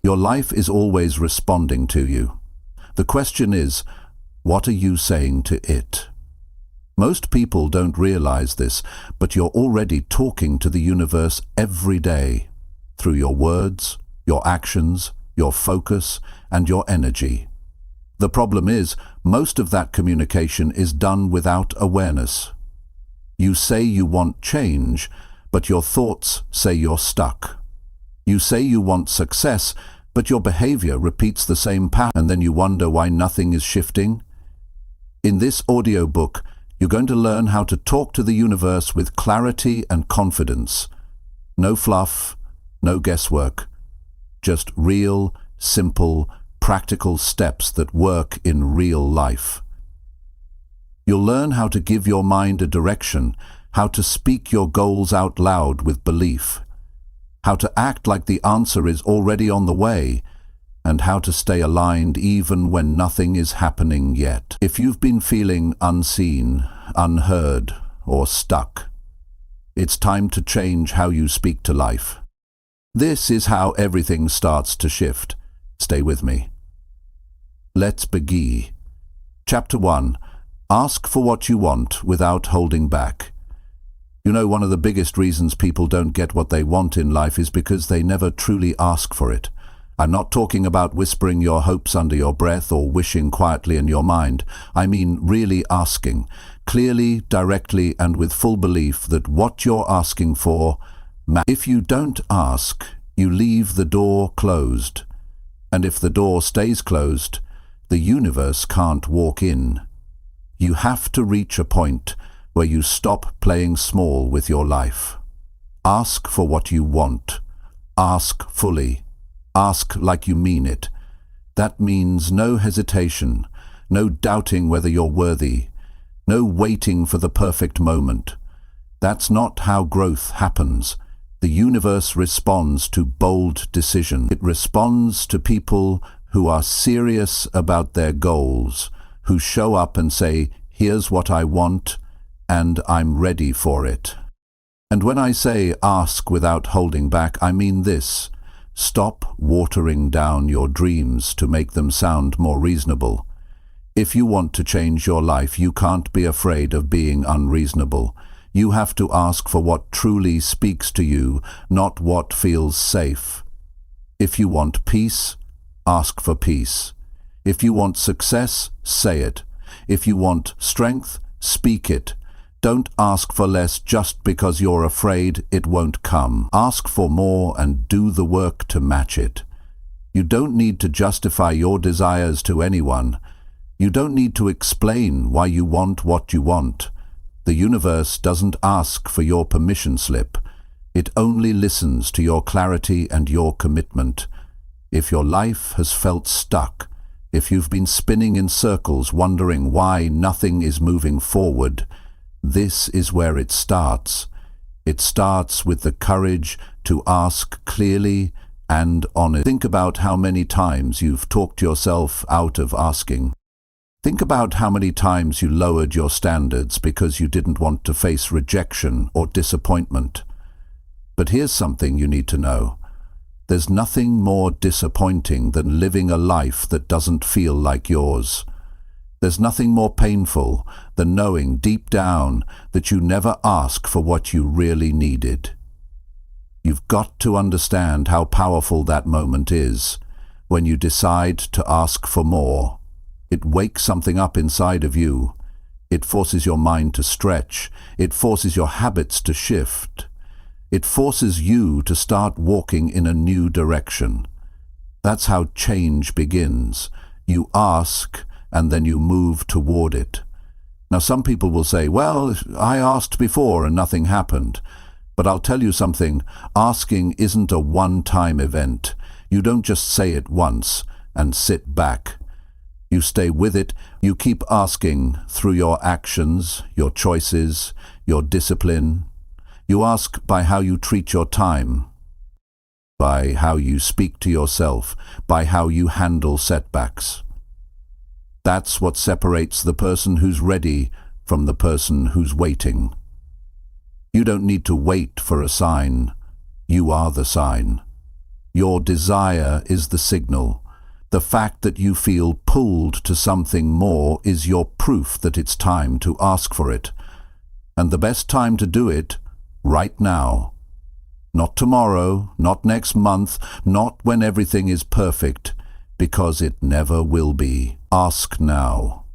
Your life is always responding to you. The question is, what are you saying to it? Most people don't realize this, but you're already talking to the universe every day, through your words, your actions, your focus, and your energy. The problem is, most of that communication is done without awareness. You say you want change, but your thoughts say you're stuck. You say you want success, but your behavior repeats the same pattern, and then you wonder why nothing is shifting. In this audiobook, you're going to learn how to talk to the universe with clarity and confidence. No fluff, no guesswork. Just real, simple, practical steps that work in real life. You'll learn how to give your mind a direction, how to speak your goals out loud with belief, how to act like the answer is already on the way, and how to stay aligned even when nothing is happening yet. If you've been feeling unseen, unheard, or stuck, it's time to change how you speak to life. This is how everything starts to shift. Stay with me. Let's begin. Chapter 1. Ask for what you want without holding back. You know, one of the biggest reasons people don't get what they want in life is because they never truly ask for it. I'm not talking about whispering your hopes under your breath or wishing quietly in your mind. I mean really asking, clearly, directly, and with full belief that what you're asking for matters. If you don't ask, you leave the door closed. And if the door stays closed, the universe can't walk in. You have to reach a point where you stop playing small with your life. Ask for what you want. Ask fully. Ask like you mean it. That means no hesitation, no doubting whether you're worthy, no waiting for the perfect moment. That's not how growth happens. The universe responds to bold decision. It responds to people who are serious about their goals, who show up and say, "Here's what I want, and I'm ready for it." And when I say ask without holding back, I mean this. Stop watering down your dreams to make them sound more reasonable. If you want to change your life, you can't be afraid of being unreasonable. You have to ask for what truly speaks to you, not what feels safe. If you want peace, ask for peace. If you want success, say it. If you want strength, speak it. Don't ask for less just because you're afraid it won't come. Ask for more and do the work to match it. You don't need to justify your desires to anyone. You don't need to explain why you want what you want. The universe doesn't ask for your permission slip. It only listens to your clarity and your commitment. If your life has felt stuck, if you've been spinning in circles wondering why nothing is moving forward, this is where it starts. It starts with the courage to ask clearly and honestly. Think about how many times you've talked yourself out of asking. Think about how many times you lowered your standards because you didn't want to face rejection or disappointment. But here's something you need to know. There's nothing more disappointing than living a life that doesn't feel like yours. There's nothing more painful than knowing deep down that you never asked for what you really needed. You've got to understand how powerful that moment is when you decide to ask for more. It wakes something up inside of you. It forces your mind to stretch. It forces your habits to shift. It forces you to start walking in a new direction. That's how change begins. You ask, and then you move toward it. Now, some people will say, well, I asked before and nothing happened. But I'll tell you something, asking isn't a one-time event. You don't just say it once and sit back. You stay with it. You keep asking through your actions, your choices, your discipline. You ask by how you treat your time, by how you speak to yourself, by how you handle setbacks. That's what separates the person who's ready from the person who's waiting. You don't need to wait for a sign. You are the sign. Your desire is the signal. The fact that you feel pulled to something more is your proof that it's time to ask for it. And the best time to do it, right now. Not tomorrow, not next month, not when everything is perfect, because it never will be. Ask now.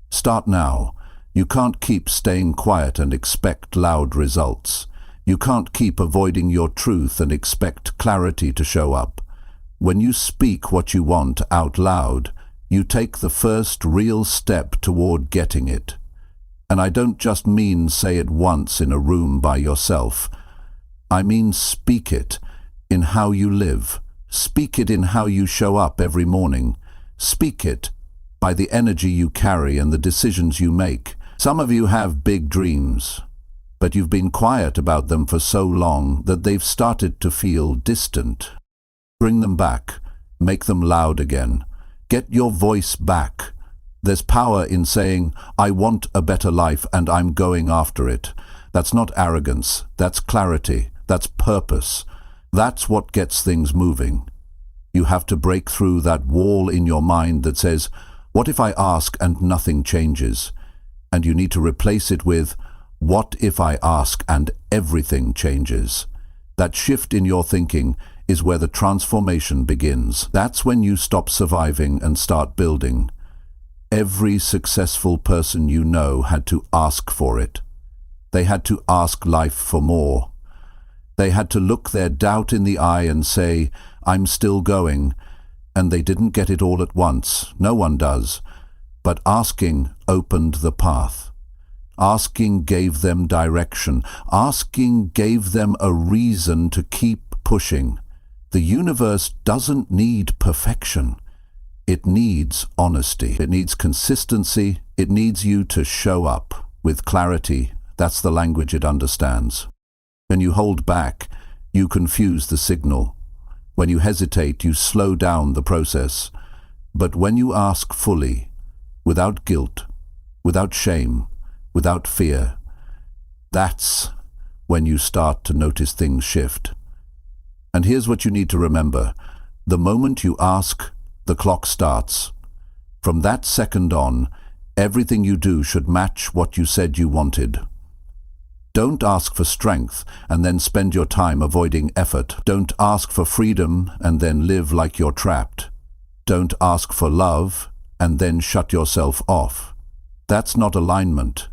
Start now. You can't keep staying quiet and expect loud results. You can't keep avoiding your truth and expect clarity to show up. When you speak what you want out loud, you take the first real step toward getting it. And I don't just mean say it once in a room by yourself. I mean speak it in how you live. Speak it in how you show up every morning. Speak it by the energy you carry and the decisions you make. Some of you have big dreams, but you've been quiet about them for so long that they've started to feel distant. Bring them back. Make them loud again. Get your voice back. There's power in saying, I want a better life and I'm going after it. That's not arrogance. That's clarity. That's purpose. That's what gets things moving. You have to break through that wall in your mind that says, what if I ask and nothing changes? And you need to replace it with, what if I ask and everything changes? That shift in your thinking is where the transformation begins. That's when you stop surviving and start building. Every successful person you know had to ask for it. They had to ask life for more. They had to look their doubt in the eye and say, I'm still going. And they didn't get it all at once. No one does. But asking opened the path. Asking gave them direction. Asking gave them a reason to keep pushing. The universe doesn't need perfection. It needs honesty. It needs consistency. It needs you to show up with clarity. That's the language it understands. When you hold back, you confuse the signal. When you hesitate, you slow down the process. But when you ask fully, without guilt, without shame, without fear, that's when you start to notice things shift. And here's what you need to remember. The moment you ask, the clock starts. From that second on, everything you do should match what you said you wanted. Don't ask for strength and then spend your time avoiding effort. Don't ask for freedom and then live like you're trapped. Don't ask for love and then shut yourself off. That's not alignment.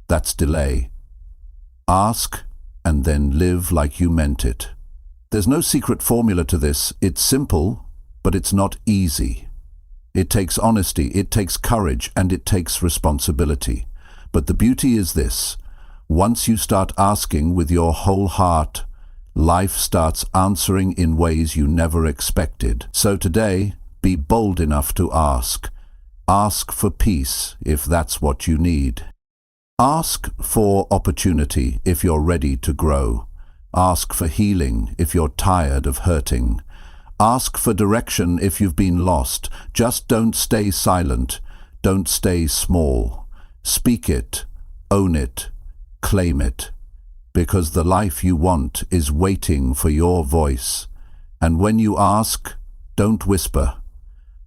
That's delay. Ask and then live like you meant it. There's no secret formula to this. It's simple, but it's not easy. It takes honesty, it takes courage, and it takes responsibility. But the beauty is this. Once you start asking with your whole heart, life starts answering in ways you never expected. So today, be bold enough to ask. Ask for peace if that's what you need. Ask for opportunity if you're ready to grow. Ask for healing if you're tired of hurting. Ask for direction if you've been lost. Just don't stay silent. Don't stay small. Speak it. Own it. Claim it. Because the life you want is waiting for your voice. And when you ask, don't whisper.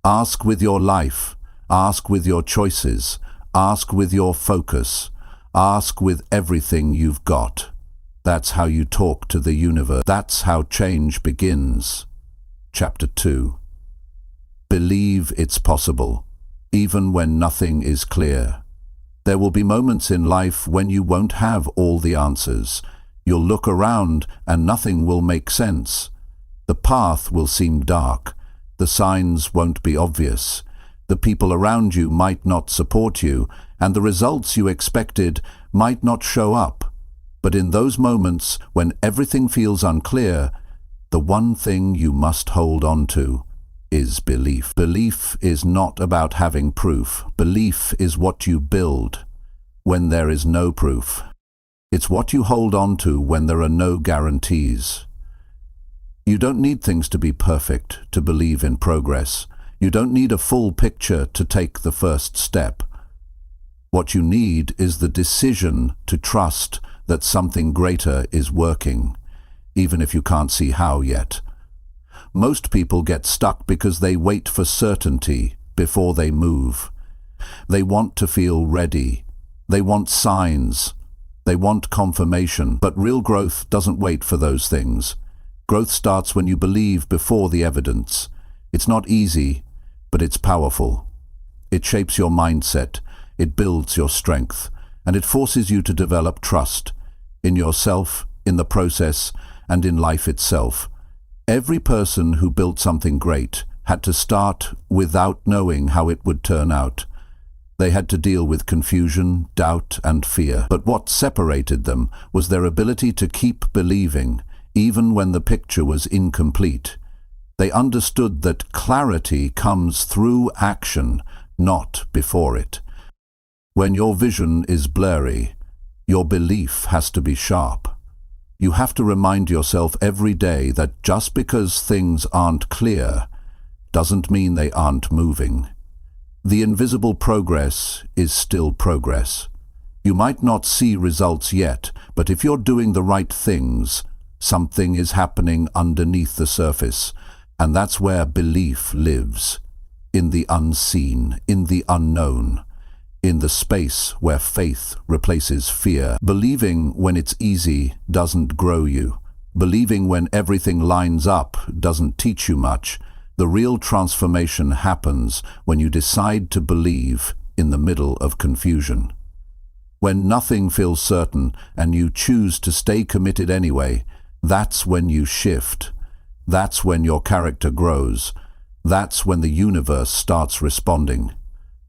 Ask with your life. Ask with your choices. Ask with your focus. Ask with everything you've got. That's how you talk to the universe. That's how change begins. Chapter 2. Believe it's possible, even when nothing is clear. There will be moments in life when you won't have all the answers. You'll look around and nothing will make sense. The path will seem dark. The signs won't be obvious. The people around you might not support you, and the results you expected might not show up. But in those moments when everything feels unclear, the one thing you must hold on to is belief. Belief is not about having proof. Belief is what you build when there is no proof. It's what you hold on to when there are no guarantees. You don't need things to be perfect to believe in progress. You don't need a full picture to take the first step. What you need is the decision to trust that something greater is working, even if you can't see how yet. Most people get stuck because they wait for certainty before they move. They want to feel ready. They want signs. They want confirmation. But real growth doesn't wait for those things. Growth starts when you believe before the evidence. It's not easy, but it's powerful. It shapes your mindset. It builds your strength. And it forces you to develop trust in yourself, in the process, and in life itself. Every person who built something great had to start without knowing how it would turn out. They had to deal with confusion, doubt, and fear. But what separated them was their ability to keep believing, even when the picture was incomplete. They understood that clarity comes through action, not before it. When your vision is blurry, your belief has to be sharp. You have to remind yourself every day that just because things aren't clear doesn't mean they aren't moving. The invisible progress is still progress. You might not see results yet, but if you're doing the right things, something is happening underneath the surface, and that's where belief lives. In the unseen, in the unknown, in the space where faith replaces fear. Believing when it's easy doesn't grow you. Believing when everything lines up doesn't teach you much. The real transformation happens when you decide to believe in the middle of confusion. When nothing feels certain and you choose to stay committed anyway, that's when you shift. That's when your character grows. That's when the universe starts responding.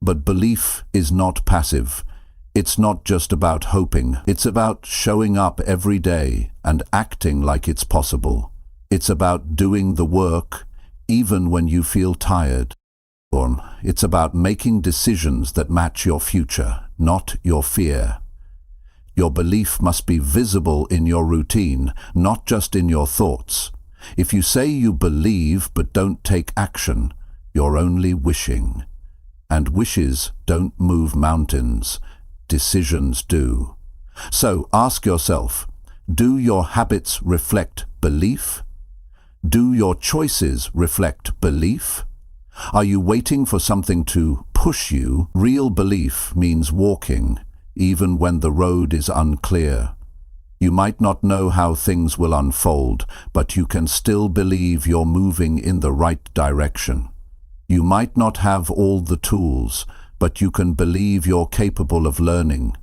But belief is not passive. It's not just about hoping. It's about showing up every day and acting like it's possible. It's about doing the work even when you feel tired. It's about making decisions that match your future, not your fear. Your belief must be visible in your routine, not just in your thoughts. If you say you believe but don't take action, you're only wishing. And wishes don't move mountains. Decisions do. So ask yourself, do your habits reflect belief? Do your choices reflect belief? Are you waiting for something to push you? Real belief means walking, even when the road is unclear. You might not know how things will unfold, but you can still believe you're moving in the right direction. You might not have all the tools, but you can believe you're capable of learning.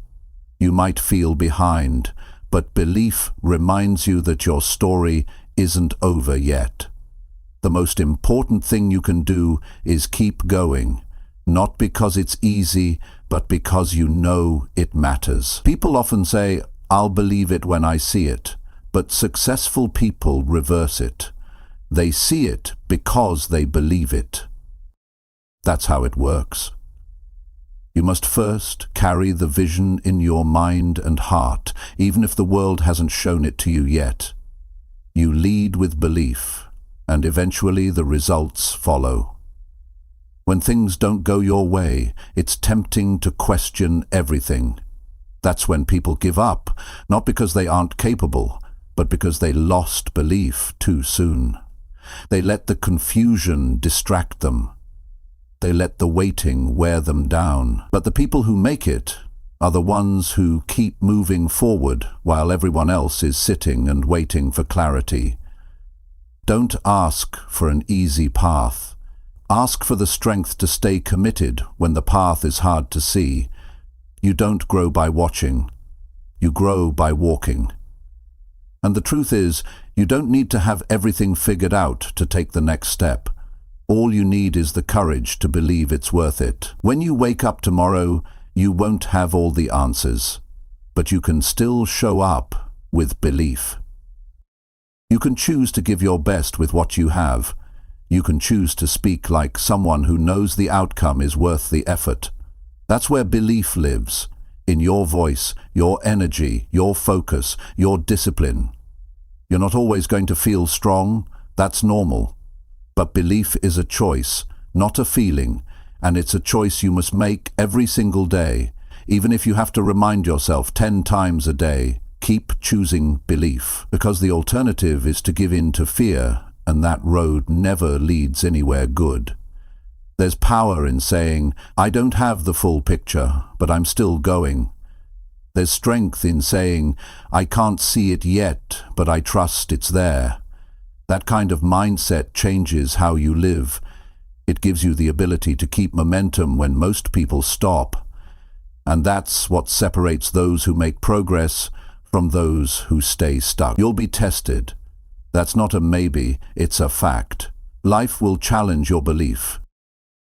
You might feel behind, but belief reminds you that your story isn't over yet. The most important thing you can do is keep going, not because it's easy, but because you know it matters. People often say, "I'll believe it when I see it," but successful people reverse it. They see it because they believe it. That's how it works. You must first carry the vision in your mind and heart, even if the world hasn't shown it to you yet. You lead with belief, and eventually the results follow. When things don't go your way, it's tempting to question everything. That's when people give up, not because they aren't capable, but because they lost belief too soon. They let the confusion distract them. They let the waiting wear them down. But the people who make it are the ones who keep moving forward while everyone else is sitting and waiting for clarity. Don't ask for an easy path. Ask for the strength to stay committed when the path is hard to see. You don't grow by watching. You grow by walking. And the truth is, you don't need to have everything figured out to take the next step. All you need is the courage to believe it's worth it. When you wake up tomorrow, you won't have all the answers, but you can still show up with belief. You can choose to give your best with what you have. You can choose to speak like someone who knows the outcome is worth the effort. That's where belief lives, in your voice, your energy, your focus, your discipline. You're not always going to feel strong. That's normal. But belief is a choice, not a feeling, and it's a choice you must make every single day. Even if you have to remind yourself 10 times a day, keep choosing belief, because the alternative is to give in to fear and that road never leads anywhere good. There's power in saying, I don't have the full picture, but I'm still going. There's strength in saying, I can't see it yet, but I trust it's there. That kind of mindset changes how you live. It gives you the ability to keep momentum when most people stop. And that's what separates those who make progress from those who stay stuck. You'll be tested. That's not a maybe, it's a fact. Life will challenge your belief.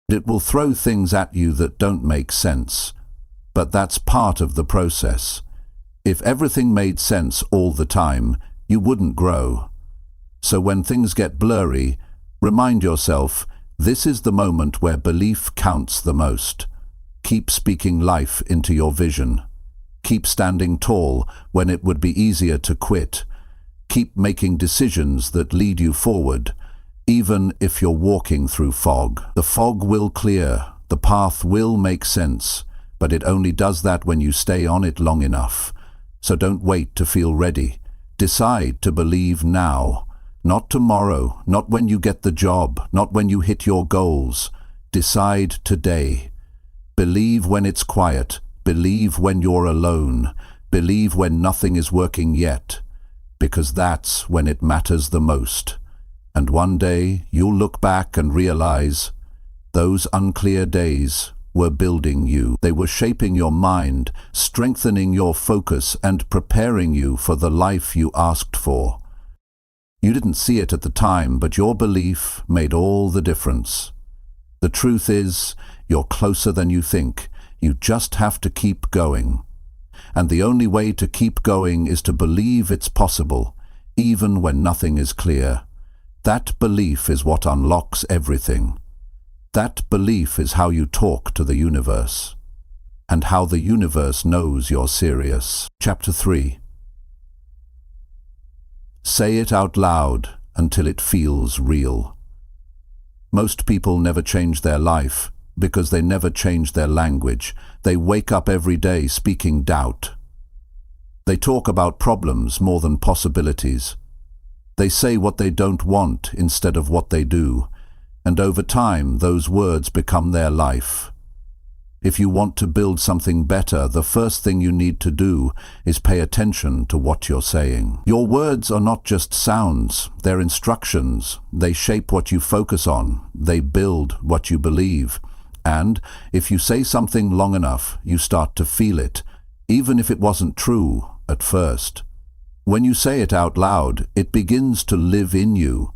It will throw things at you that don't make sense. But that's part of the process. If everything made sense all the time, you wouldn't grow. So when things get blurry, remind yourself, this is the moment where belief counts the most. Keep speaking life into your vision. Keep standing tall when it would be easier to quit. Keep making decisions that lead you forward, even if you're walking through fog. The fog will clear, the path will make sense, but it only does that when you stay on it long enough. So don't wait to feel ready. Decide to believe now. Not tomorrow, not when you get the job, not when you hit your goals. Decide today. Believe when it's quiet. Believe when you're alone. Believe when nothing is working yet. Because that's when it matters the most. And one day you'll look back and realize those unclear days were building you. They were shaping your mind, strengthening your focus, and preparing you for the life you asked for. You didn't see it at the time, but your belief made all the difference. The truth is, you're closer than you think. You just have to keep going. And the only way to keep going is to believe it's possible, even when nothing is clear. That belief is what unlocks everything. That belief is how you talk to the universe, and how the universe knows you're serious. Chapter 3. Say it out loud until it feels real. Most people never change their life because they never change their language. They wake up every day speaking doubt. They talk about problems more than possibilities. They say what they don't want instead of what they do, and over time those words become their life. If you want to build something better, the first thing you need to do is pay attention to what you're saying. Your words are not just sounds, they're instructions. They shape what you focus on. They build what you believe. And if you say something long enough, you start to feel it, even if it wasn't true at first. When you say it out loud, it begins to live in you.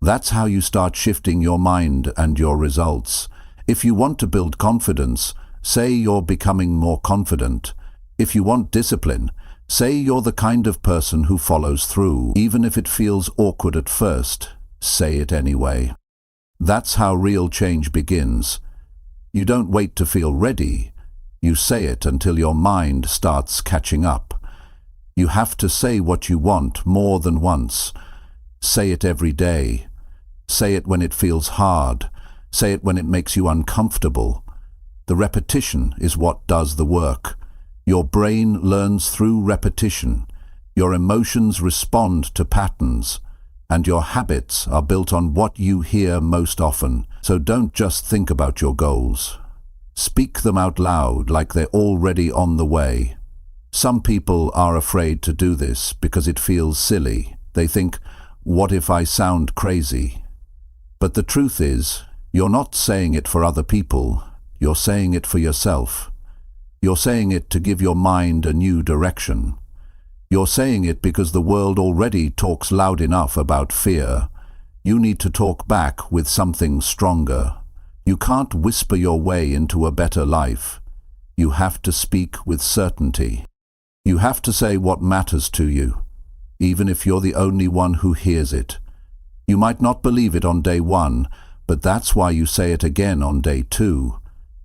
That's how you start shifting your mind and your results. If you want to build confidence, say you're becoming more confident. If you want discipline, say you're the kind of person who follows through. Even if it feels awkward at first, say it anyway. That's how real change begins. You don't wait to feel ready. You say it until your mind starts catching up. You have to say what you want more than once. Say it every day. Say it when it feels hard. Say it when it makes you uncomfortable. The repetition is what does the work. Your brain learns through repetition. Your emotions respond to patterns. And your habits are built on what you hear most often. So don't just think about your goals. Speak them out loud like they're already on the way. Some people are afraid to do this because it feels silly. They think, what if I sound crazy? But the truth is, you're not saying it for other people. You're saying it for yourself. You're saying it to give your mind a new direction. You're saying it because the world already talks loud enough about fear. You need to talk back with something stronger. You can't whisper your way into a better life. You have to speak with certainty. You have to say what matters to you, even if you're the only one who hears it. You might not believe it on day 1, but that's why you say it again on day 2,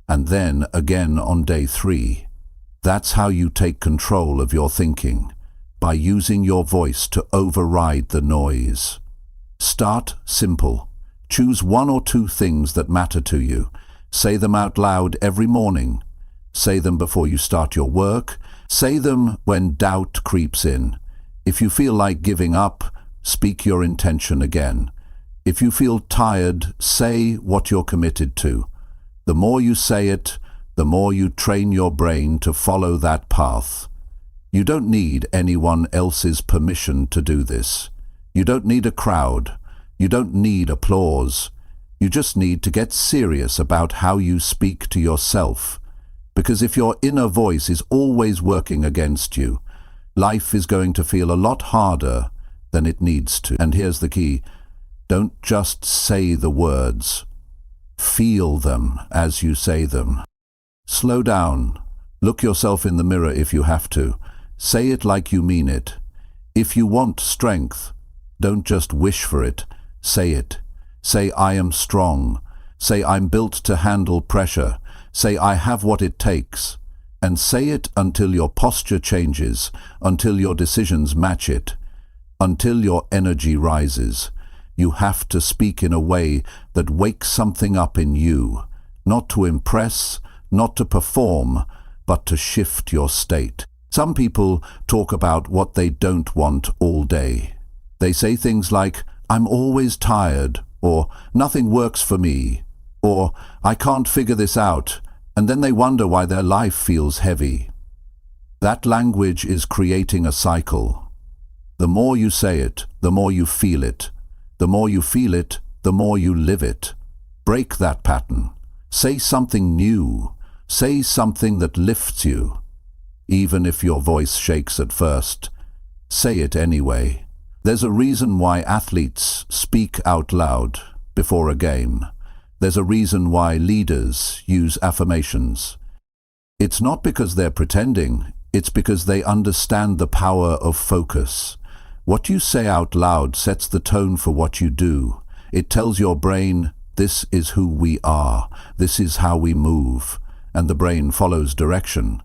and then again on day 3. That's how you take control of your thinking, by using your voice to override the noise. Start simple. Choose 1 or 2 things that matter to you. Say them out loud every morning. Say them before you start your work. Say them when doubt creeps in. If you feel like giving up, speak your intention again. If you feel tired, say what you're committed to. The more you say it, the more you train your brain to follow that path. You don't need anyone else's permission to do this. You don't need a crowd. You don't need applause. You just need to get serious about how you speak to yourself. Because if your inner voice is always working against you, life is going to feel a lot harder than it needs to. And here's the key. Don't just say the words. Feel them as you say them. Slow down. Look yourself in the mirror if you have to. Say it like you mean it. If you want strength, don't just wish for it. Say it. Say, I am strong. Say, I'm built to handle pressure. Say, I have what it takes. And say it until your posture changes, until your decisions match it, until your energy rises. You have to speak in a way that wakes something up in you, not to impress, not to perform, but to shift your state. Some people talk about what they don't want all day. They say things like, I'm always tired, or nothing works for me, or I can't figure this out, and then they wonder why their life feels heavy. That language is creating a cycle. The more you say it, the more you feel it. The more you feel it, the more you live it. Break that pattern. Say something new. Say something that lifts you. Even if your voice shakes at first, say it anyway. There's a reason why athletes speak out loud before a game. There's a reason why leaders use affirmations. It's not because they're pretending, it's because they understand the power of focus. What you say out loud sets the tone for what you do. It tells your brain, this is who we are, this is how we move, and the brain follows direction.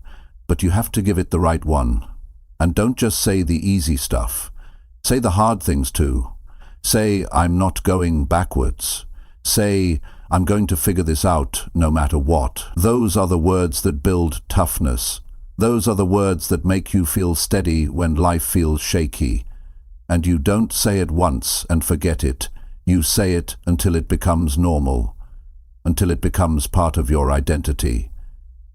But you have to give it the right one. And don't just say the easy stuff. Say the hard things too. Say, I'm not going backwards. Say, I'm going to figure this out no matter what. Those are the words that build toughness. Those are the words that make you feel steady when life feels shaky. And you don't say it once and forget it. You say it until it becomes normal, until it becomes part of your identity.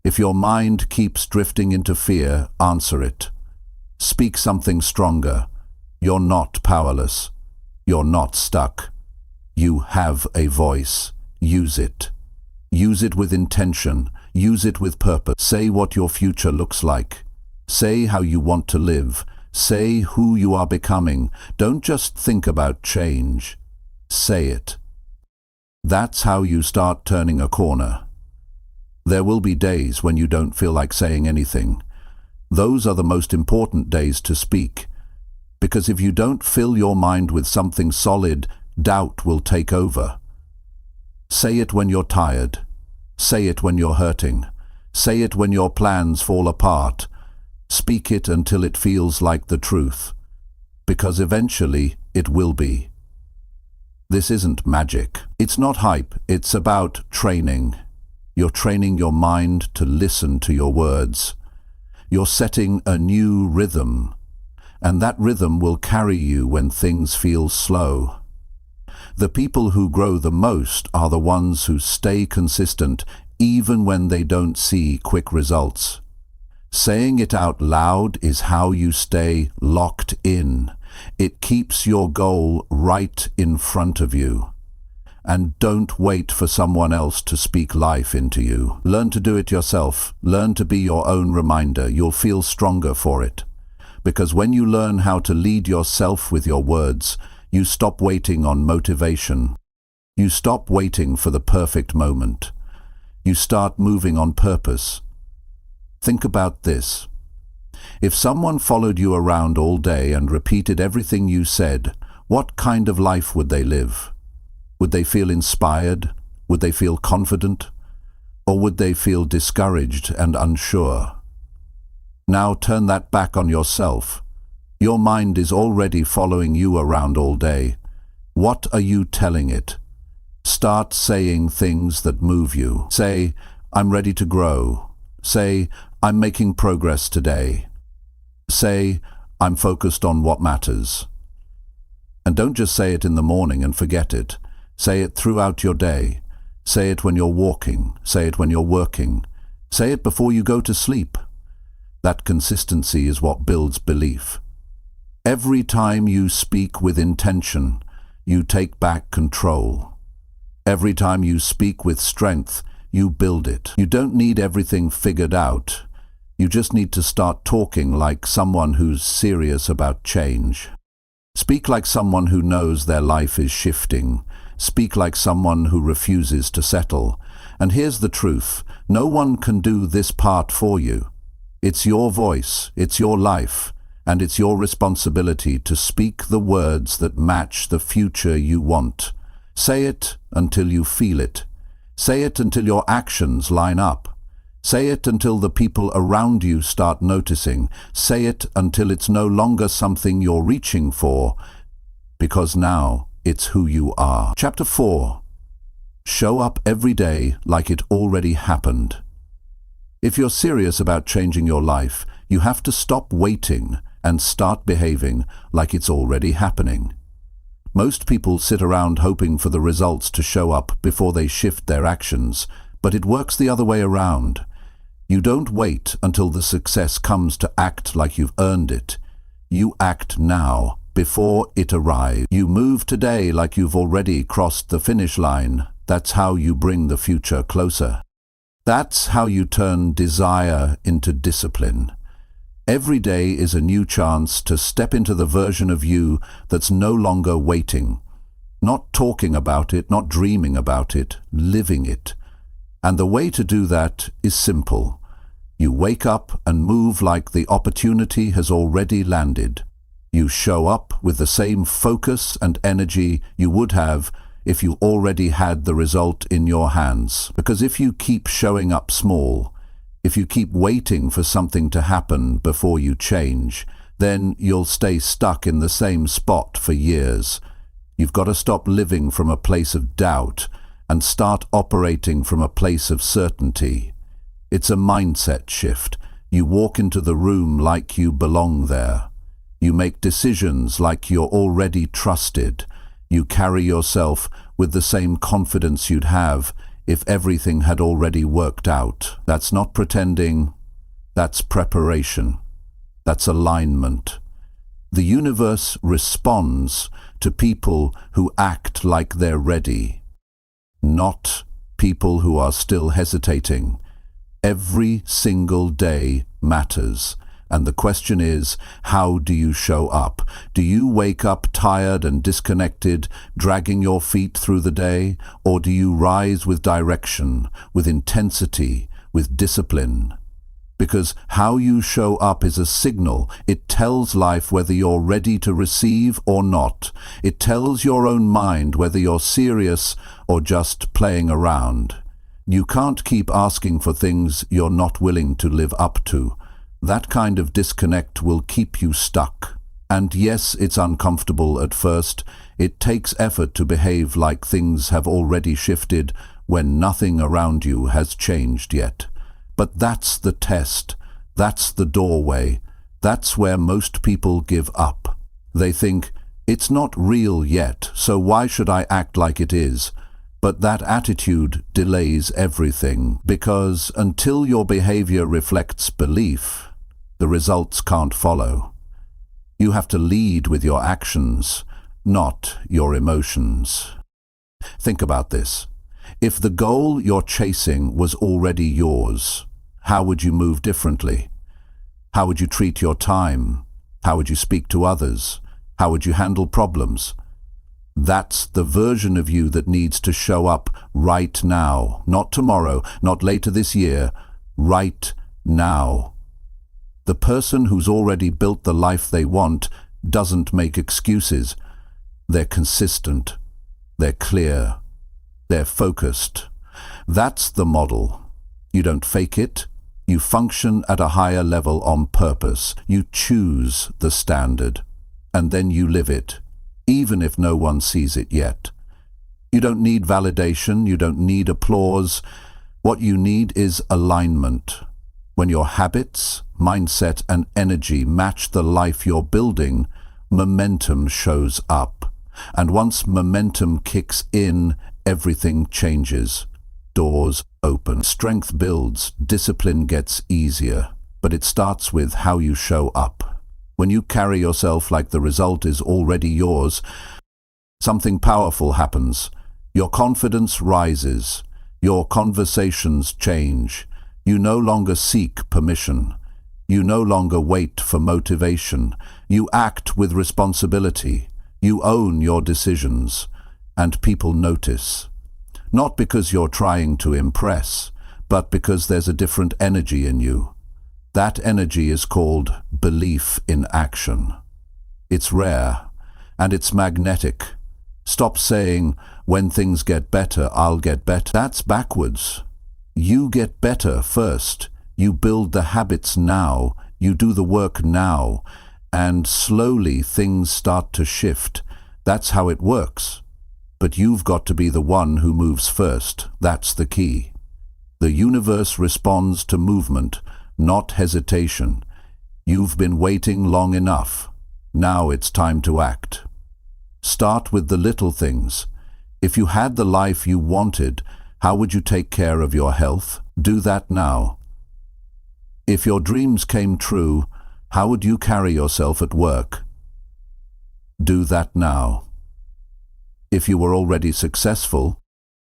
If your mind keeps drifting into fear, answer it. Speak something stronger. You're not powerless. You're not stuck. You have a voice. Use it. Use it with intention. Use it with purpose. Say what your future looks like. Say how you want to live. Say who you are becoming. Don't just think about change. Say it. That's how you start turning a corner. There will be days when you don't feel like saying anything. Those are the most important days to speak. Because if you don't fill your mind with something solid, doubt will take over. Say it when you're tired. Say it when you're hurting. Say it when your plans fall apart. Speak it until it feels like the truth. Because eventually it will be. This isn't magic. It's not hype. It's about training. You're training your mind to listen to your words. You're setting a new rhythm. And that rhythm will carry you when things feel slow. The people who grow the most are the ones who stay consistent even when they don't see quick results. Saying it out loud is how you stay locked in. It keeps your goal right in front of you. And don't wait for someone else to speak life into you. Learn to do it yourself. Learn to be your own reminder. You'll feel stronger for it. Because when you learn how to lead yourself with your words, you stop waiting on motivation. You stop waiting for the perfect moment. You start moving on purpose. Think about this. If someone followed you around all day and repeated everything you said, what kind of life would they live? Would they feel inspired? Would they feel confident? Or would they feel discouraged and unsure? Now turn that back on yourself. Your mind is already following you around all day. What are you telling it? Start saying things that move you. Say, I'm ready to grow. Say, I'm making progress today. Say, I'm focused on what matters. And don't just say it in the morning and forget it. Say it throughout your day. Say it when you're walking. Say it when you're working. Say it before you go to sleep. That consistency is what builds belief. Every time you speak with intention, you take back control. Every time you speak with strength, you build it. You don't need everything figured out. You just need to start talking like someone who's serious about change. Speak like someone who knows their life is shifting. Speak like someone who refuses to settle. And here's the truth. No one can do this part for you. It's your voice, it's your life, and it's your responsibility to speak the words that match the future you want. Say it until you feel it. Say it until your actions line up. Say it until the people around you start noticing. Say it until it's no longer something you're reaching for, because now it's who you are. Chapter 4. Show up every day like it already happened. If you're serious about changing your life, you have to stop waiting and start behaving like it's already happening. Most people sit around hoping for the results to show up before they shift their actions, but it works the other way around. You don't wait until the success comes to act like you've earned it. You act now, before it arrives. You move today like you've already crossed the finish line. That's how you bring the future closer. That's how you turn desire into discipline. Every day is a new chance to step into the version of you that's no longer waiting. Not talking about it, not dreaming about it, living it. And the way to do that is simple. You wake up and move like the opportunity has already landed. You show up with the same focus and energy you would have if you already had the result in your hands. Because if you keep showing up small, if you keep waiting for something to happen before you change, then you'll stay stuck in the same spot for years. You've got to stop living from a place of doubt and start operating from a place of certainty. It's a mindset shift. You walk into the room like you belong there. You make decisions like you're already trusted. You carry yourself with the same confidence you'd have if everything had already worked out. That's not pretending. That's preparation. That's alignment. The universe responds to people who act like they're ready, not people who are still hesitating. Every single day matters. And the question is, how do you show up? Do you wake up tired and disconnected, dragging your feet through the day? Or do you rise with direction, with intensity, with discipline? Because how you show up is a signal. It tells life whether you're ready to receive or not. It tells your own mind whether you're serious or just playing around. You can't keep asking for things you're not willing to live up to. That kind of disconnect will keep you stuck. And yes, it's uncomfortable at first. It takes effort to behave like things have already shifted when nothing around you has changed yet. But that's the test. That's the doorway. That's where most people give up. They think, it's not real yet, so why should I act like it is? But that attitude delays everything, because until your behavior reflects belief, the results can't follow. You have to lead with your actions, not your emotions. Think about this. If the goal you're chasing was already yours, how would you move differently? How would you treat your time? How would you speak to others? How would you handle problems? That's the version of you that needs to show up right now, not tomorrow, not later this year, right now. The person who's already built the life they want doesn't make excuses. They're consistent. They're clear. They're focused. That's the model. You don't fake it. You function at a higher level on purpose. You choose the standard, and then you live it, even if no one sees it yet. You don't need validation. You don't need applause. What you need is alignment. When your habits, mindset, and energy match the life you're building, momentum shows up. And once momentum kicks in, everything changes. Doors open, strength builds, discipline gets easier. But it starts with how you show up. When you carry yourself like the result is already yours, something powerful happens. Your confidence rises. Your conversations change. You no longer seek permission. You no longer wait for motivation. You act with responsibility. You own your decisions. And people notice. Not because you're trying to impress, but because there's a different energy in you. That energy is called belief in action. It's rare, and it's magnetic. Stop saying, when things get better, I'll get better. That's backwards. You get better first. You build the habits now. You do the work now. And slowly things start to shift. That's how it works. But you've got to be the one who moves first. That's the key. The universe responds to movement, not hesitation. You've been waiting long enough. Now it's time to act. Start with the little things. If you had the life you wanted, how would you take care of your health? Do that now. If your dreams came true, how would you carry yourself at work? Do that now. If you were already successful,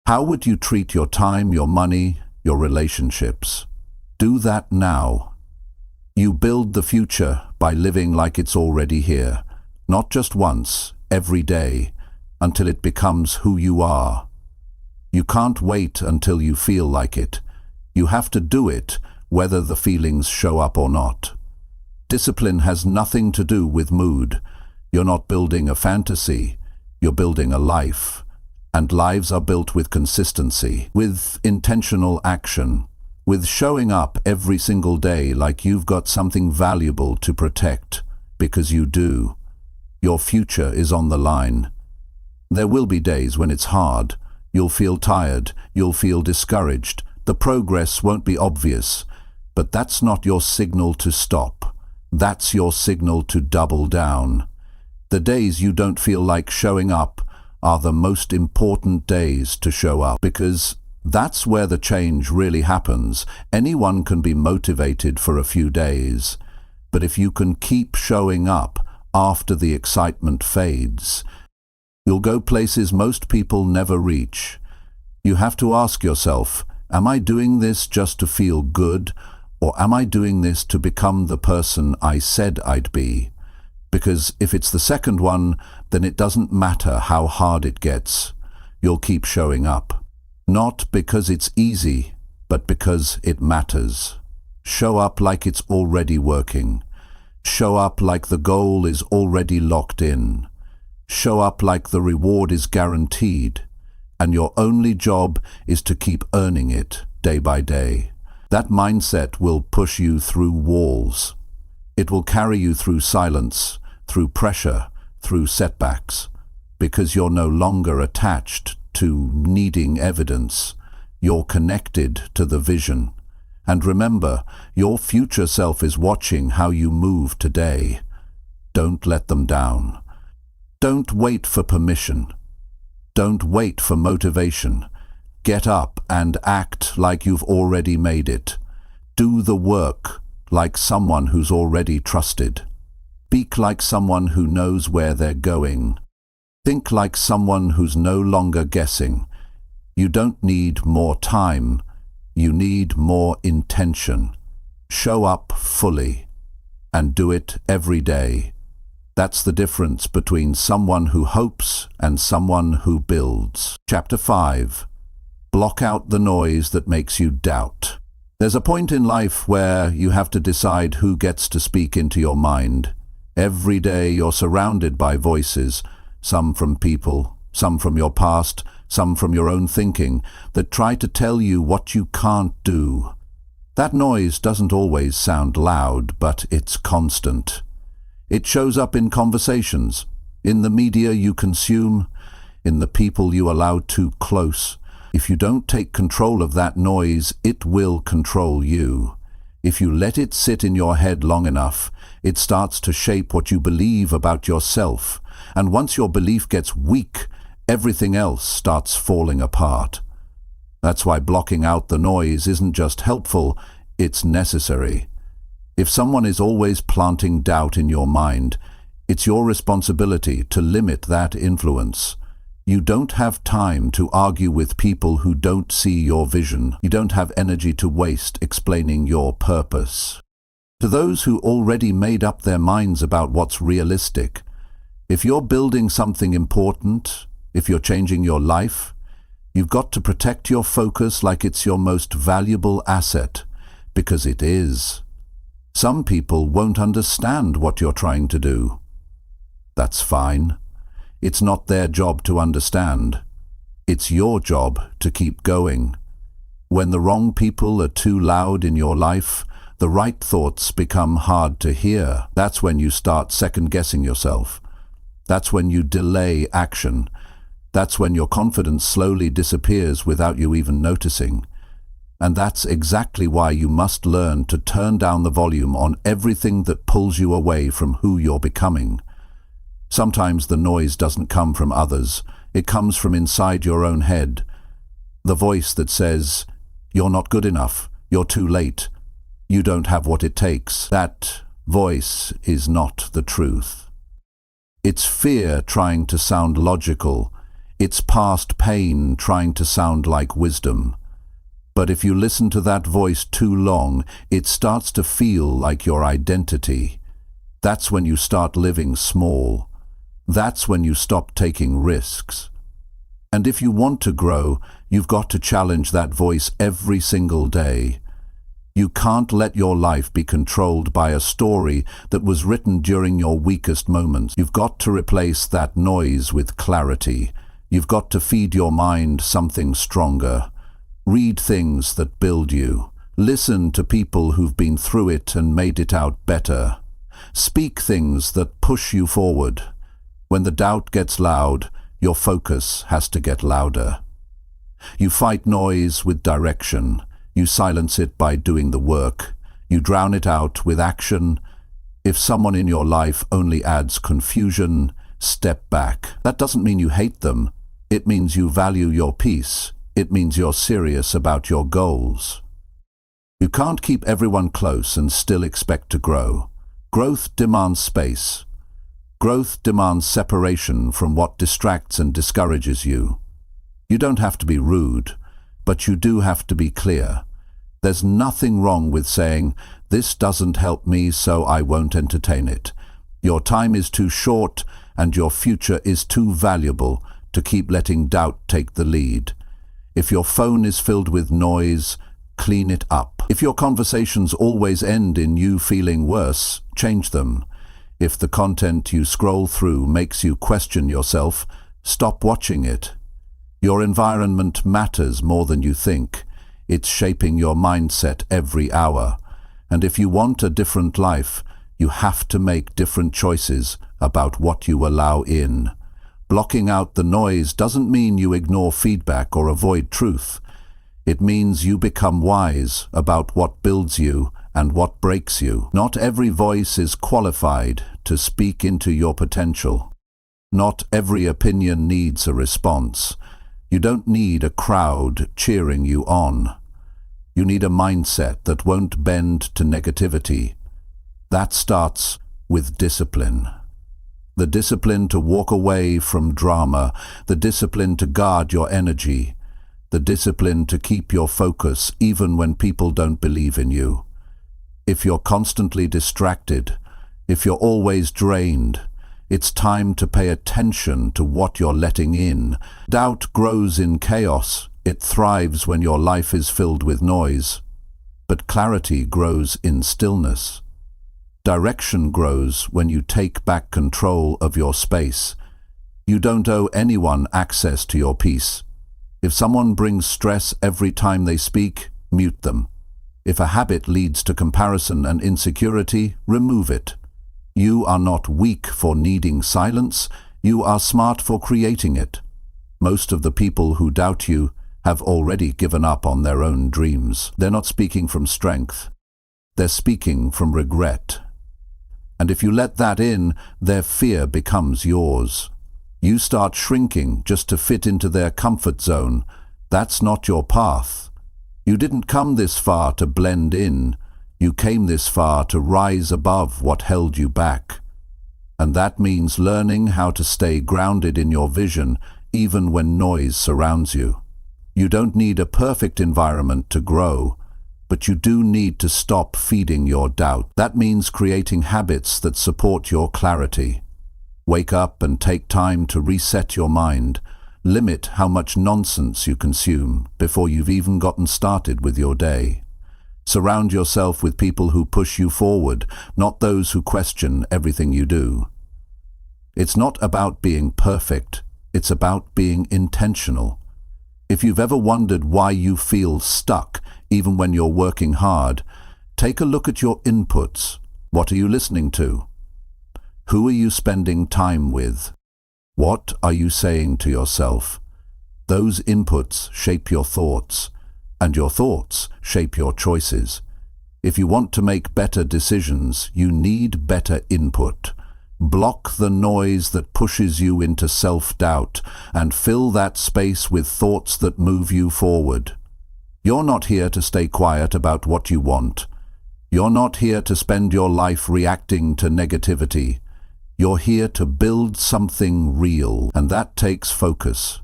how would you treat your time, your money, your relationships? Do that now. You build the future by living like it's already here, not just once, every day, until it becomes who you are. You can't wait until you feel like it. You have to do it, whether the feelings show up or not. Discipline has nothing to do with mood. You're not building a fantasy. You're building a life. And lives are built with consistency, with intentional action, with showing up every single day like you've got something valuable to protect, because you do. Your future is on the line. There will be days when it's hard. You'll feel tired. You'll feel discouraged. The progress won't be obvious. But that's not your signal to stop. That's your signal to double down. The days you don't feel like showing up are the most important days to show up, because that's where the change really happens. Anyone can be motivated for a few days, but if you can keep showing up after the excitement fades, you'll go places most people never reach. You have to ask yourself, am I doing this just to feel good, or am I doing this to become the person I said I'd be? Because if it's the second one, then it doesn't matter how hard it gets. You'll keep showing up. Not because it's easy, but because it matters. Show up like it's already working. Show up like the goal is already locked in. Show up like the reward is guaranteed. And your only job is to keep earning it day by day. That mindset will push you through walls. It will carry you through silence, through pressure, through setbacks, because you're no longer attached to needing evidence. You're connected to the vision. And remember, your future self is watching how you move today. Don't let them down. Don't wait for permission. Don't wait for motivation. Get up and act like you've already made it. Do the work like someone who's already trusted. Speak like someone who knows where they're going. Think like someone who's no longer guessing. You don't need more time. You need more intention. Show up fully and do it every day. That's the difference between someone who hopes and someone who builds. Chapter 5. Block out the noise that makes you doubt. There's a point in life where you have to decide who gets to speak into your mind. Every day you're surrounded by voices, some from people, some from your past, some from your own thinking, that try to tell you what you can't do. That noise doesn't always sound loud, but it's constant. It shows up in conversations, in the media you consume, in the people you allow too close. If you don't take control of that noise, it will control you. If you let it sit in your head long enough, it starts to shape what you believe about yourself, And once your belief gets weak, everything else starts falling apart. That's why blocking out the noise isn't just helpful, it's necessary. If someone is always planting doubt in your mind, it's your responsibility to limit that influence. You don't have time to argue with people who don't see your vision. You don't have energy to waste explaining your purpose. To those who already made up their minds about what's realistic, if you're building something important, if you're changing your life, you've got to protect your focus like it's your most valuable asset, because it is. Some people won't understand what you're trying to do. That's fine. It's not their job to understand. It's your job to keep going. When the wrong people are too loud in your life, the right thoughts become hard to hear. That's when you start second-guessing yourself. That's when you delay action. That's when your confidence slowly disappears without you even noticing. And that's exactly why you must learn to turn down the volume on everything that pulls you away from who you're becoming. Sometimes the noise doesn't come from others. It comes from inside your own head. The voice that says, "You're not good enough. You're too late. You don't have what it takes." That voice is not the truth. It's fear trying to sound logical. It's past pain trying to sound like wisdom. But if you listen to that voice too long, it starts to feel like your identity. That's when you start living small. That's when you stop taking risks. And if you want to grow, you've got to challenge that voice every single day. You can't let your life be controlled by a story that was written during your weakest moments. You've got to replace that noise with clarity. You've got to feed your mind something stronger. Read things that build you. Listen to people who've been through it and made it out better. Speak things that push you forward. When the doubt gets loud, your focus has to get louder. You fight noise with direction. You silence it by doing the work. You drown it out with action. If someone in your life only adds confusion, step back. That doesn't mean you hate them. It means you value your peace. It means you're serious about your goals. You can't keep everyone close and still expect to grow. Growth demands space. Growth demands separation from what distracts and discourages you. You don't have to be rude, but you do have to be clear. There's nothing wrong with saying, "This doesn't help me, so I won't entertain it." Your time is too short and your future is too valuable to keep letting doubt take the lead. If your phone is filled with noise, clean it up. If your conversations always end in you feeling worse, change them. If the content you scroll through makes you question yourself, stop watching it. Your environment matters more than you think. It's shaping your mindset every hour. And if you want a different life, you have to make different choices about what you allow in. Blocking out the noise doesn't mean you ignore feedback or avoid truth. It means you become wise about what builds you and what breaks you. Not every voice is qualified to speak into your potential. Not every opinion needs a response. You don't need a crowd cheering you on. You need a mindset that won't bend to negativity. That starts with discipline. The discipline to walk away from drama, the discipline to guard your energy, the discipline to keep your focus even when people don't believe in you. If you're constantly distracted, if you're always drained, it's time to pay attention to what you're letting in. Doubt grows in chaos. It thrives when your life is filled with noise. But clarity grows in stillness. Direction grows when you take back control of your space. You don't owe anyone access to your peace. If someone brings stress every time they speak, mute them. If a habit leads to comparison and insecurity, remove it. You are not weak for needing silence. You are smart for creating it. Most of the people who doubt you have already given up on their own dreams. They're not speaking from strength. They're speaking from regret. And if you let that in, their fear becomes yours. You start shrinking just to fit into their comfort zone. That's not your path. You didn't come this far to blend in. You came this far to rise above what held you back. And that means learning how to stay grounded in your vision, even when noise surrounds you. You don't need a perfect environment to grow, but you do need to stop feeding your doubt. That means creating habits that support your clarity. Wake up and take time to reset your mind. Limit how much nonsense you consume before you've even gotten started with your day. Surround yourself with people who push you forward, not those who question everything you do. It's not about being perfect, it's about being intentional. If you've ever wondered why you feel stuck, even when you're working hard, take a look at your inputs. What are you listening to? Who are you spending time with? What are you saying to yourself? Those inputs shape your thoughts, and your thoughts shape your choices. If you want to make better decisions, you need better input. Block the noise that pushes you into self-doubt and fill that space with thoughts that move you forward. You're not here to stay quiet about what you want. You're not here to spend your life reacting to negativity. You're here to build something real, and that takes focus.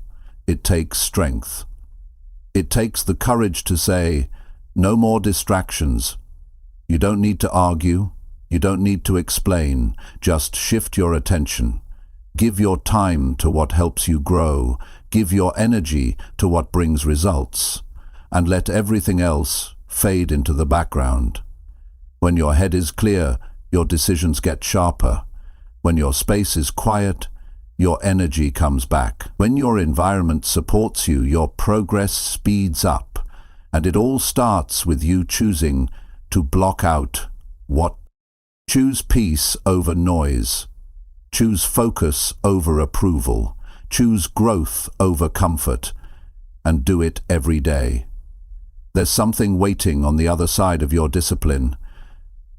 It takes strength. It takes the courage to say, no more distractions. You don't need to argue. You don't need to explain. Just shift your attention. Give your time to what helps you grow. Give your energy to what brings results. And let everything else fade into the background. When your head is clear, your decisions get sharper. When your space is quiet, your energy comes back. When your environment supports you, your progress speeds up. And it all starts with you choosing to block out what. Choose peace over noise. Choose focus over approval. Choose growth over comfort. And do it every day. There's something waiting on the other side of your discipline.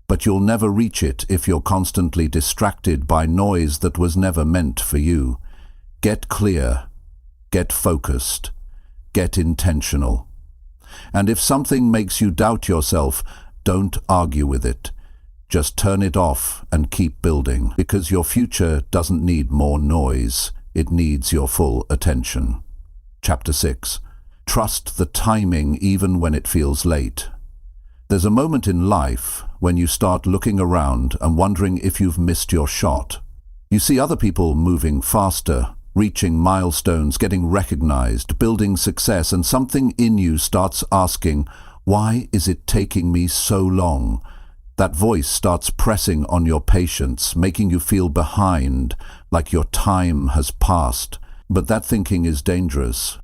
But you'll never reach it if you're constantly distracted by noise that was never meant for you. Get clear. Get focused. Get intentional. And if something makes you doubt yourself, don't argue with it. Just turn it off and keep building, because your future doesn't need more noise. It needs your full attention. Chapter 6. Trust the timing even when it feels late. There's a moment in life when you start looking around and wondering if you've missed your shot. You see other people moving faster, reaching milestones, getting recognized, building success, and something in you starts asking, why is it taking me so long? That voice starts pressing on your patience, making you feel behind, like your time has passed. But that thinking is dangerous.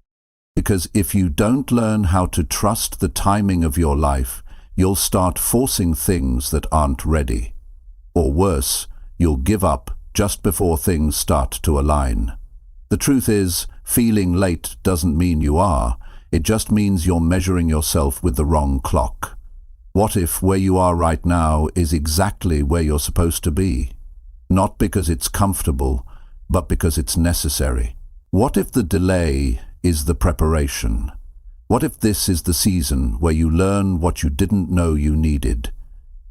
Because if you don't learn how to trust the timing of your life, you'll start forcing things that aren't ready. Or worse, you'll give up just before things start to align. The truth is, feeling late doesn't mean you are. It just means you're measuring yourself with the wrong clock. What if where you are right now is exactly where you're supposed to be? Not because it's comfortable, but because it's necessary. What if the delay is the preparation? What if this is the season where you learn what you didn't know you needed?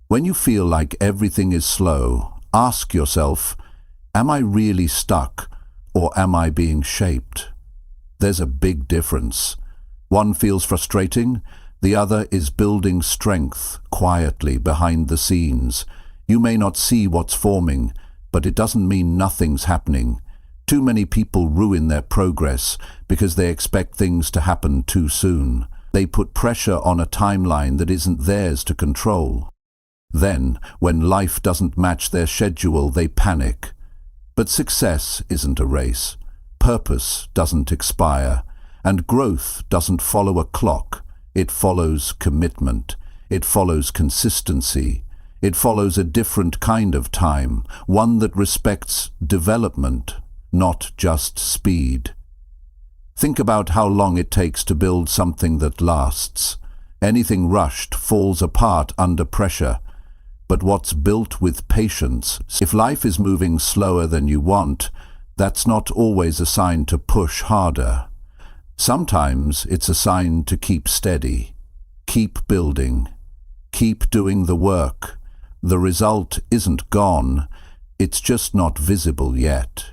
When you feel like everything is slow, ask yourself, am I really stuck or am I being shaped? There's a big difference. One feels frustrating, the other is building strength quietly behind the scenes. You may not see what's forming, but it doesn't mean nothing's happening. Too many people ruin their progress because they expect things to happen too soon. They put pressure on a timeline that isn't theirs to control. Then, when life doesn't match their schedule, they panic. But success isn't a race. Purpose doesn't expire. And growth doesn't follow a clock. It follows commitment. It follows consistency. It follows a different kind of time, one that respects development, not just speed. Think about how long it takes to build something that lasts. Anything rushed falls apart under pressure. but what's built with patience. If life is moving slower than you want, that's not always a sign to push harder. Sometimes it's a sign to keep steady, keep building, keep doing the work. The result isn't gone, it's just not visible yet.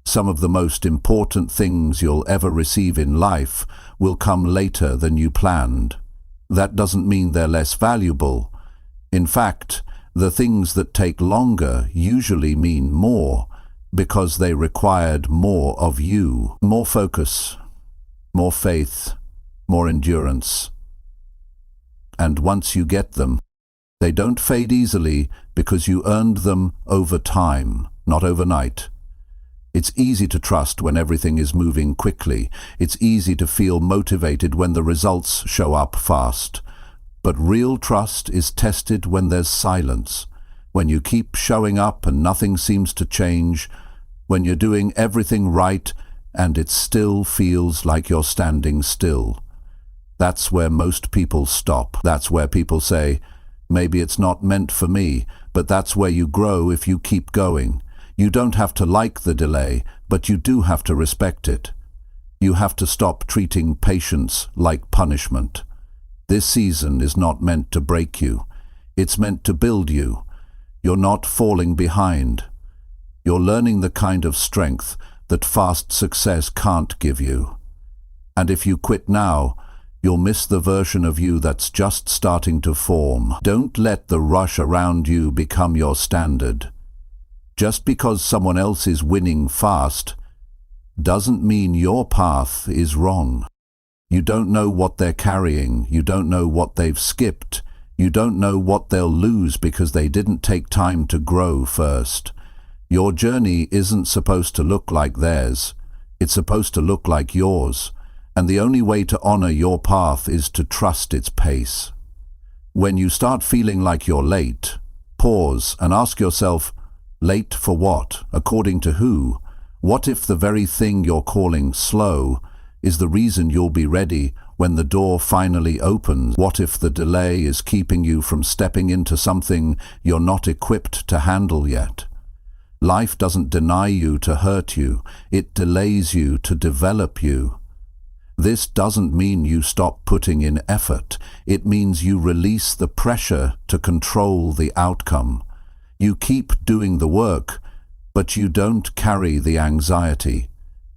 Some of the most important things you'll ever receive in life will come later than you planned. That doesn't mean they're less valuable. In fact, the things that take longer usually mean more, because they required more of you. More focus, more faith, more endurance. And once you get them, they don't fade easily because you earned them over time, not overnight. It's easy to trust when everything is moving quickly. It's easy to feel motivated when the results show up fast. But real trust is tested when there's silence, when you keep showing up and nothing seems to change, when you're doing everything right and it still feels like you're standing still. That's where most people stop. That's where people say, maybe it's not meant for me, but that's where you grow if you keep going. You don't have to like the delay, but you do have to respect it. You have to stop treating patience like punishment. This season is not meant to break you. It's meant to build you. You're not falling behind. You're learning the kind of strength that fast success can't give you. And if you quit now, you'll miss the version of you that's just starting to form. Don't let the rush around you become your standard. Just because someone else is winning fast doesn't mean your path is wrong. You don't know what they're carrying. You don't know what they've skipped. You don't know what they'll lose because they didn't take time to grow first. Your journey isn't supposed to look like theirs. It's supposed to look like yours. And the only way to honor your path is to trust its pace. When you start feeling like you're late, pause and ask yourself, late for what? According to who? What if the very thing you're calling slow is the reason you'll be ready when the door finally opens? What if the delay is keeping you from stepping into something you're not equipped to handle yet? Life doesn't deny you to hurt you. It delays you to develop you. This doesn't mean you stop putting in effort. It means you release the pressure to control the outcome. You keep doing the work, but you don't carry the anxiety.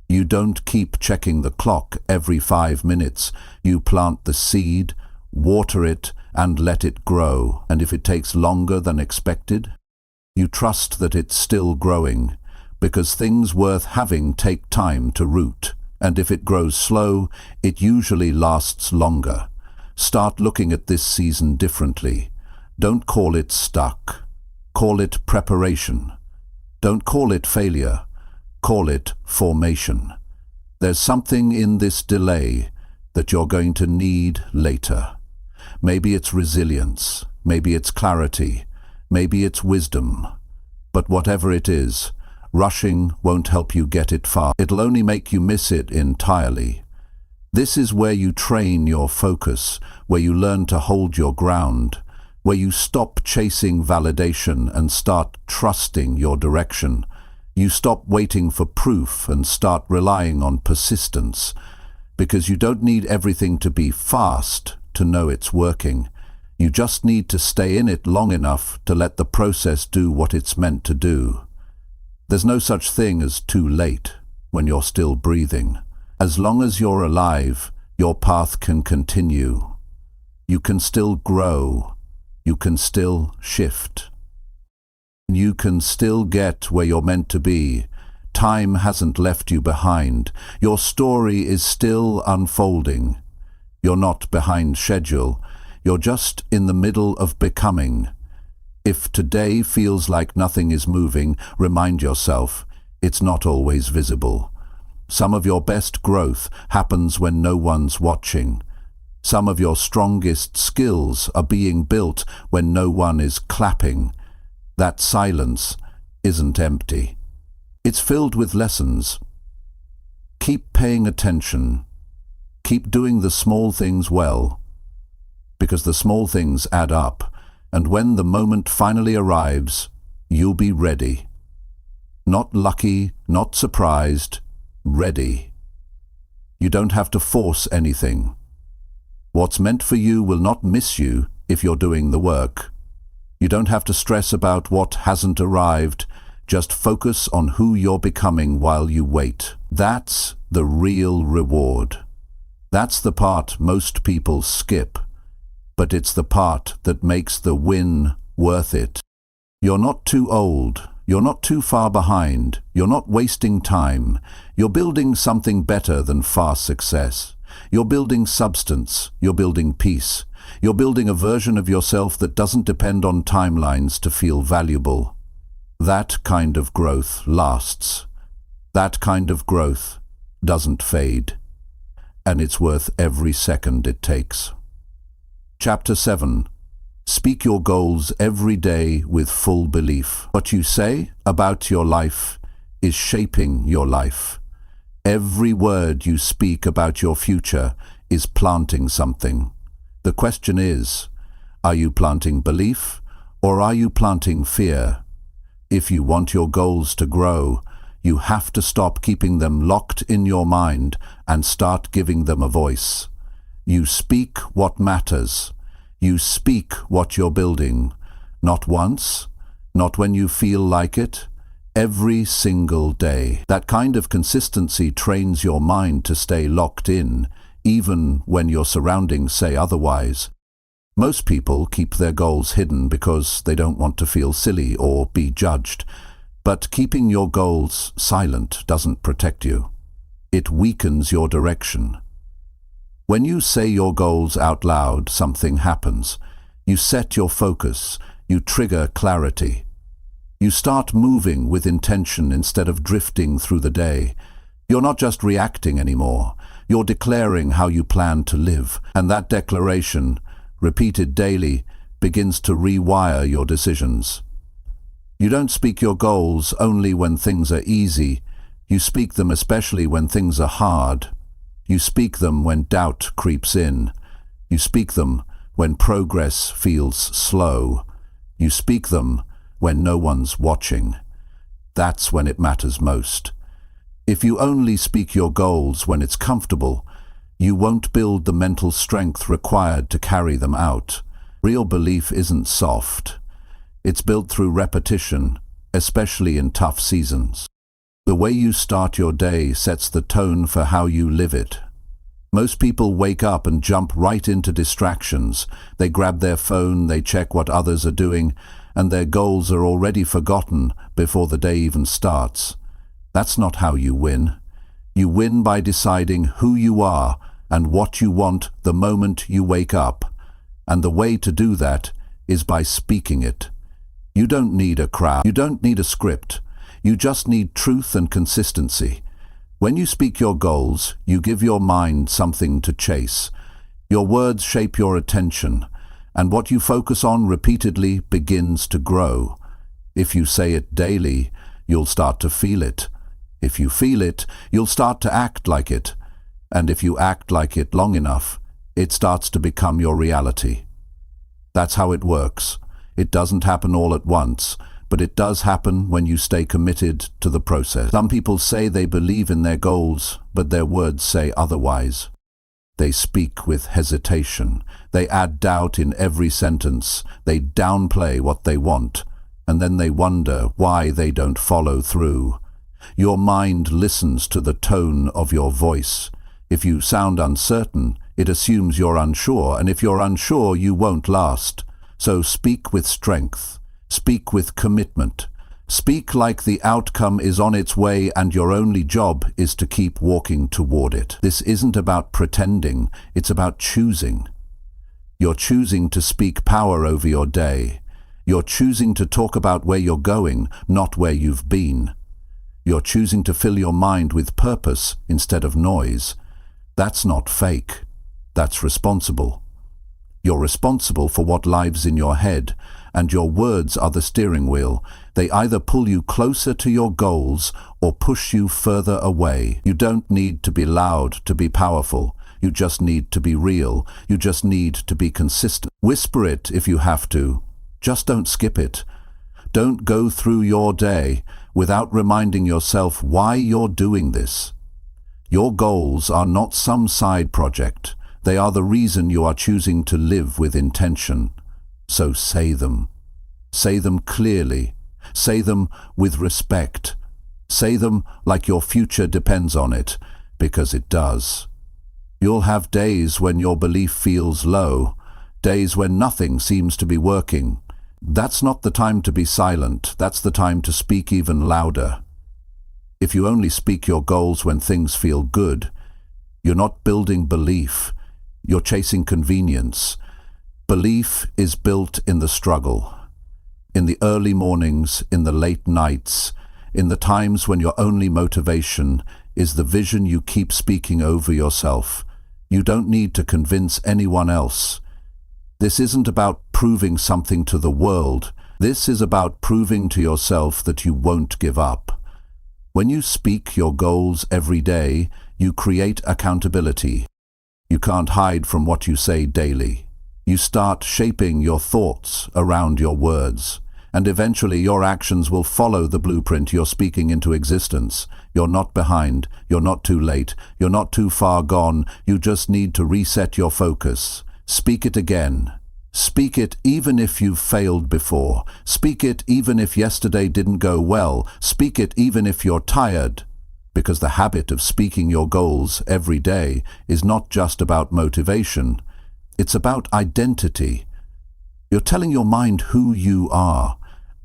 You don't keep checking the clock every 5 minutes. You plant the seed, water it, and let it grow. And if it takes longer than expected, you trust that it's still growing, because things worth having take time to root. And if it grows slow, it usually lasts longer. Start looking at this season differently. Don't call it stuck. Call it preparation. Don't call it failure. Call it formation. There's something in this delay that you're going to need later. Maybe it's resilience. Maybe it's clarity. Maybe it's wisdom. But whatever it is, rushing won't help you get it far. It'll only make you miss it entirely. This is where you train your focus, where you learn to hold your ground, where you stop chasing validation and start trusting your direction. You stop waiting for proof and start relying on persistence, because you don't need everything to be fast to know it's working. You just need to stay in it long enough to let the process do what it's meant to do. There's no such thing as too late when you're still breathing. As long as you're alive, your path can continue. You can still grow. You can still shift. You can still get where you're meant to be. Time hasn't left you behind. Your story is still unfolding. You're not behind schedule. You're just in the middle of becoming. If today feels like nothing is moving, remind yourself, it's not always visible. Some of your best growth happens when no one's watching. Some of your strongest skills are being built when no one is clapping. That silence isn't empty. It's filled with lessons. Keep paying attention. Keep doing the small things well, because the small things add up. And when the moment finally arrives, you'll be ready. Not lucky, not surprised, ready. You don't have to force anything. What's meant for you will not miss you if you're doing the work. You don't have to stress about what hasn't arrived. Just focus on who you're becoming while you wait. That's the real reward. That's the part most people skip, but it's the part that makes the win worth it. You're not too old. You're not too far behind. You're not wasting time. You're building something better than fast success. You're building substance. You're building peace. You're building a version of yourself that doesn't depend on timelines to feel valuable. That kind of growth lasts. That kind of growth doesn't fade. And it's worth every second it takes. Chapter 7. Speak your goals every day with full belief. What you say about your life is shaping your life. Every word you speak about your future is planting something. The question is, are you planting belief or are you planting fear? If you want your goals to grow, you have to stop keeping them locked in your mind and start giving them a voice. You speak what matters. You speak what you're building. Not once, not when you feel like it, every single day. That kind of consistency trains your mind to stay locked in, even when your surroundings say otherwise. Most people keep their goals hidden because they don't want to feel silly or be judged. But keeping your goals silent doesn't protect you. It weakens your direction. When you say your goals out loud, something happens. You set your focus. You trigger clarity. You start moving with intention instead of drifting through the day. You're not just reacting anymore. You're declaring how you plan to live. And that declaration, repeated daily, begins to rewire your decisions. You don't speak your goals only when things are easy. You speak them especially when things are hard. You speak them when doubt creeps in. You speak them when progress feels slow. You speak them when no one's watching. That's when it matters most. If you only speak your goals when it's comfortable, you won't build the mental strength required to carry them out. Real belief isn't soft. It's built through repetition, especially in tough seasons. The way you start your day sets the tone for how you live it. Most people wake up and jump right into distractions. They grab their phone, they check what others are doing, and their goals are already forgotten before the day even starts. That's not how you win. You win by deciding who you are and what you want the moment you wake up. And the way to do that is by speaking it. You don't need a crowd. You don't need a script. You just need truth and consistency. When you speak your goals, you give your mind something to chase. Your words shape your attention, and what you focus on repeatedly begins to grow. If you say it daily, you'll start to feel it. If you feel it, you'll start to act like it. And if you act like it long enough, it starts to become your reality. That's how it works. It doesn't happen all at once, but it does happen when you stay committed to the process. Some people say they believe in their goals, but their words say otherwise. They speak with hesitation. They add doubt in every sentence. They downplay what they want, and then they wonder why they don't follow through. Your mind listens to the tone of your voice. If you sound uncertain, it assumes you're unsure, and if you're unsure, you won't last. So speak with strength. Speak with commitment. Speak like the outcome is on its way and your only job is to keep walking toward it. This isn't about pretending, it's about choosing. You're choosing to speak power over your day. You're choosing to talk about where you're going, not where you've been. You're choosing to fill your mind with purpose instead of noise. That's not fake. That's responsible. You're responsible for what lives in your head, and your words are the steering wheel. They either pull you closer to your goals or push you further away. You don't need to be loud to be powerful. You just need to be real. You just need to be consistent. Whisper it if you have to. Just don't skip it. Don't go through your day without reminding yourself why you're doing this. Your goals are not some side project. They are the reason you are choosing to live with intention. So say them. Say them clearly. Say them with respect. Say them like your future depends on it, because it does. You'll have days when your belief feels low, days when nothing seems to be working. That's not the time to be silent. That's the time to speak even louder. If you only speak your goals when things feel good, you're not building belief. You're chasing convenience. Belief is built in the struggle, in the early mornings, in the late nights, in the times when your only motivation is the vision you keep speaking over yourself. You don't need to convince anyone else. This isn't about proving something to the world. This is about proving to yourself that you won't give up. When you speak your goals every day, you create accountability. You can't hide from what you say daily. You start shaping your thoughts around your words, and eventually your actions will follow the blueprint you're speaking into existence. You're not behind, you're not too late, you're not too far gone. You just need to reset your focus. Speak it again. Speak it even if you've failed before. Speak it even if yesterday didn't go well. Speak it even if you're tired. Because the habit of speaking your goals every day is not just about motivation. It's about identity. You're telling your mind who you are.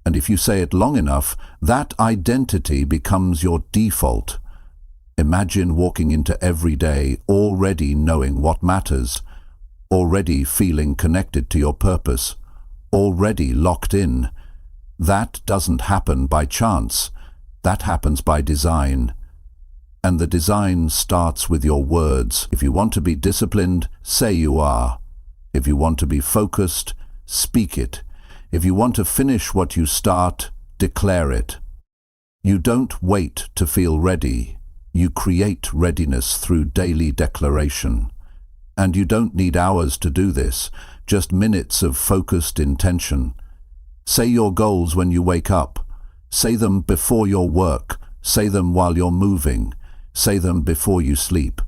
And if you say it long enough, that identity becomes your default. Imagine walking into every day already knowing what matters, already feeling connected to your purpose, already locked in. That doesn't happen by chance. That happens by design. And the design starts with your words. If you want to be disciplined, say you are. If you want to be focused, speak it. If you want to finish what you start, declare it. You don't wait to feel ready. You create readiness through daily declaration. And you don't need hours to do this, just minutes of focused intention. Say your goals when you wake up. Say them before your work. Say them while you're moving. Say them before you sleep.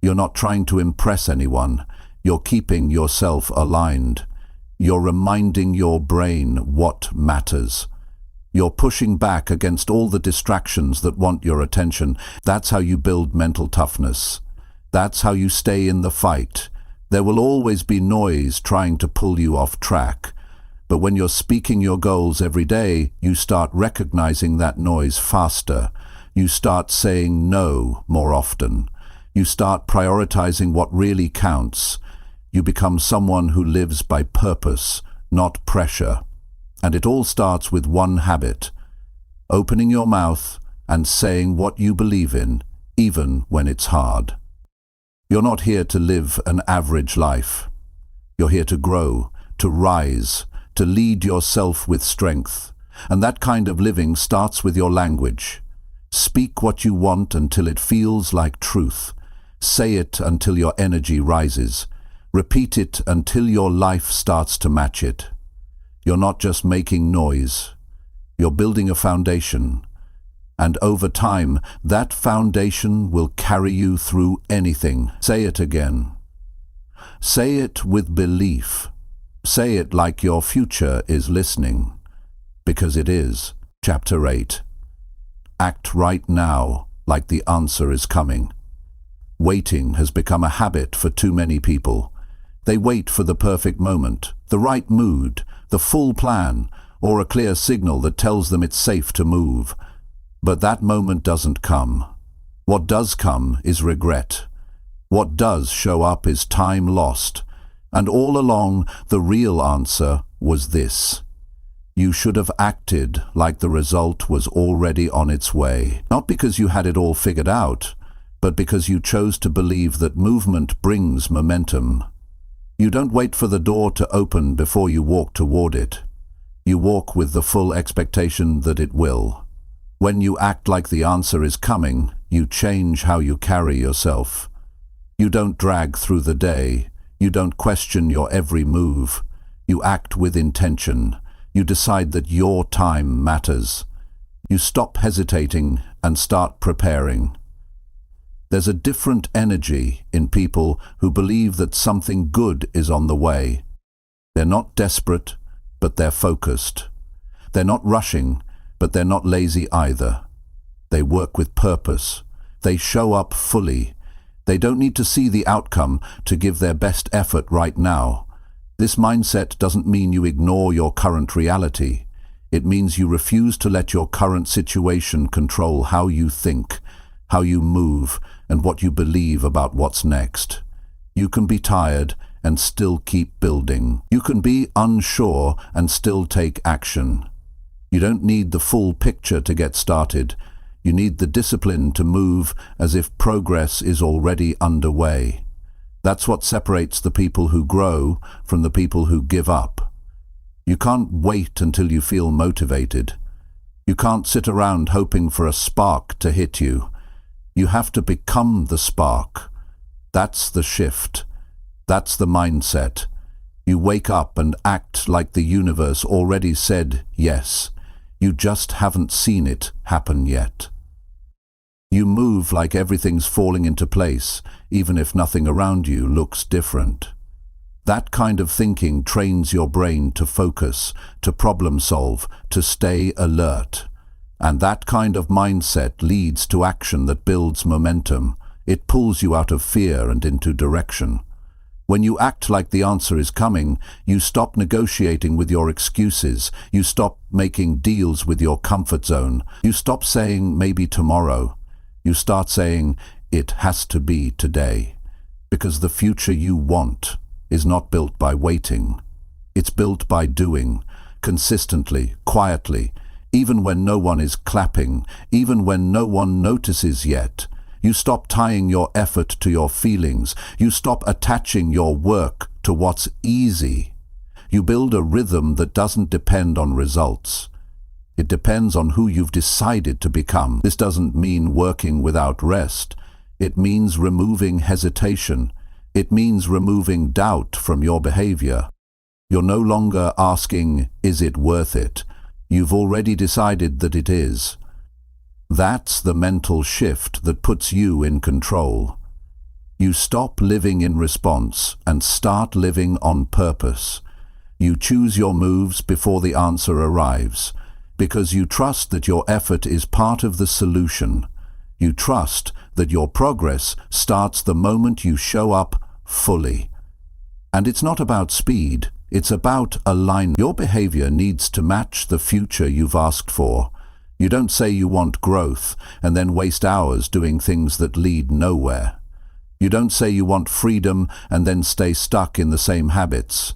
You're not trying to impress anyone. You're keeping yourself aligned. You're reminding your brain what matters. You're pushing back against all the distractions that want your attention. That's how you build mental toughness. That's how you stay in the fight. There will always be noise trying to pull you off track. But when you're speaking your goals every day, you start recognizing that noise faster. You start saying no more often. You start prioritizing what really counts. You become someone who lives by purpose, not pressure. And it all starts with one habit: opening your mouth and saying what you believe in, even when it's hard. You're not here to live an average life. You're here to grow, to rise, to lead yourself with strength. And that kind of living starts with your language. Speak what you want until it feels like truth. Say it until your energy rises. Repeat it until your life starts to match it. You're not just making noise. You're building a foundation. And over time, that foundation will carry you through anything. Say it again. Say it with belief. Say it like your future is listening. Because it is. Chapter 8. Act right now like the answer is coming. Waiting has become a habit for too many people. They wait for the perfect moment, the right mood, the full plan, or a clear signal that tells them it's safe to move. But that moment doesn't come. What does come is regret. What does show up is time lost. And all along, the real answer was this: you should have acted like the result was already on its way. Not because you had it all figured out, but because you chose to believe that movement brings momentum. You don't wait for the door to open before you walk toward it. You walk with the full expectation that it will. When you act like the answer is coming, you change how you carry yourself. You don't drag through the day. You don't question your every move. You act with intention. You decide that your time matters. You stop hesitating and start preparing. There's a different energy in people who believe that something good is on the way. They're not desperate, but they're focused. They're not rushing, but they're not lazy either. They work with purpose. They show up fully. They don't need to see the outcome to give their best effort right now. This mindset doesn't mean you ignore your current reality. It means you refuse to let your current situation control how you think, how you move, and what you believe about what's next. You can be tired and still keep building. You can be unsure and still take action. You don't need the full picture to get started. You need the discipline to move as if progress is already underway. That's what separates the people who grow from the people who give up. You can't wait until you feel motivated. You can't sit around hoping for a spark to hit you. You have to become the spark. That's the shift. That's the mindset. You wake up and act like the universe already said yes. You just haven't seen it happen yet. You move like everything's falling into place, even if nothing around you looks different. That kind of thinking trains your brain to focus, to problem solve, to stay alert. And that kind of mindset leads to action that builds momentum. It pulls you out of fear and into direction. When you act like the answer is coming, you stop negotiating with your excuses. You stop making deals with your comfort zone. You stop saying maybe tomorrow. You start saying it has to be today. Because the future you want is not built by waiting. It's built by doing, consistently, quietly, even when no one is clapping, even when no one notices yet. You stop tying your effort to your feelings. You stop attaching your work to what's easy. You build a rhythm that doesn't depend on results. It depends on who you've decided to become. This doesn't mean working without rest. It means removing hesitation. It means removing doubt from your behavior. You're no longer asking, is it worth it? You've already decided that it is. That's the mental shift that puts you in control. You stop living in response and start living on purpose. You choose your moves before the answer arrives, because you trust that your effort is part of the solution. You trust that your progress starts the moment you show up fully. And it's not about speed, it's about alignment. Your behavior needs to match the future you've asked for. You don't say you want growth and then waste hours doing things that lead nowhere. You don't say you want freedom and then stay stuck in the same habits.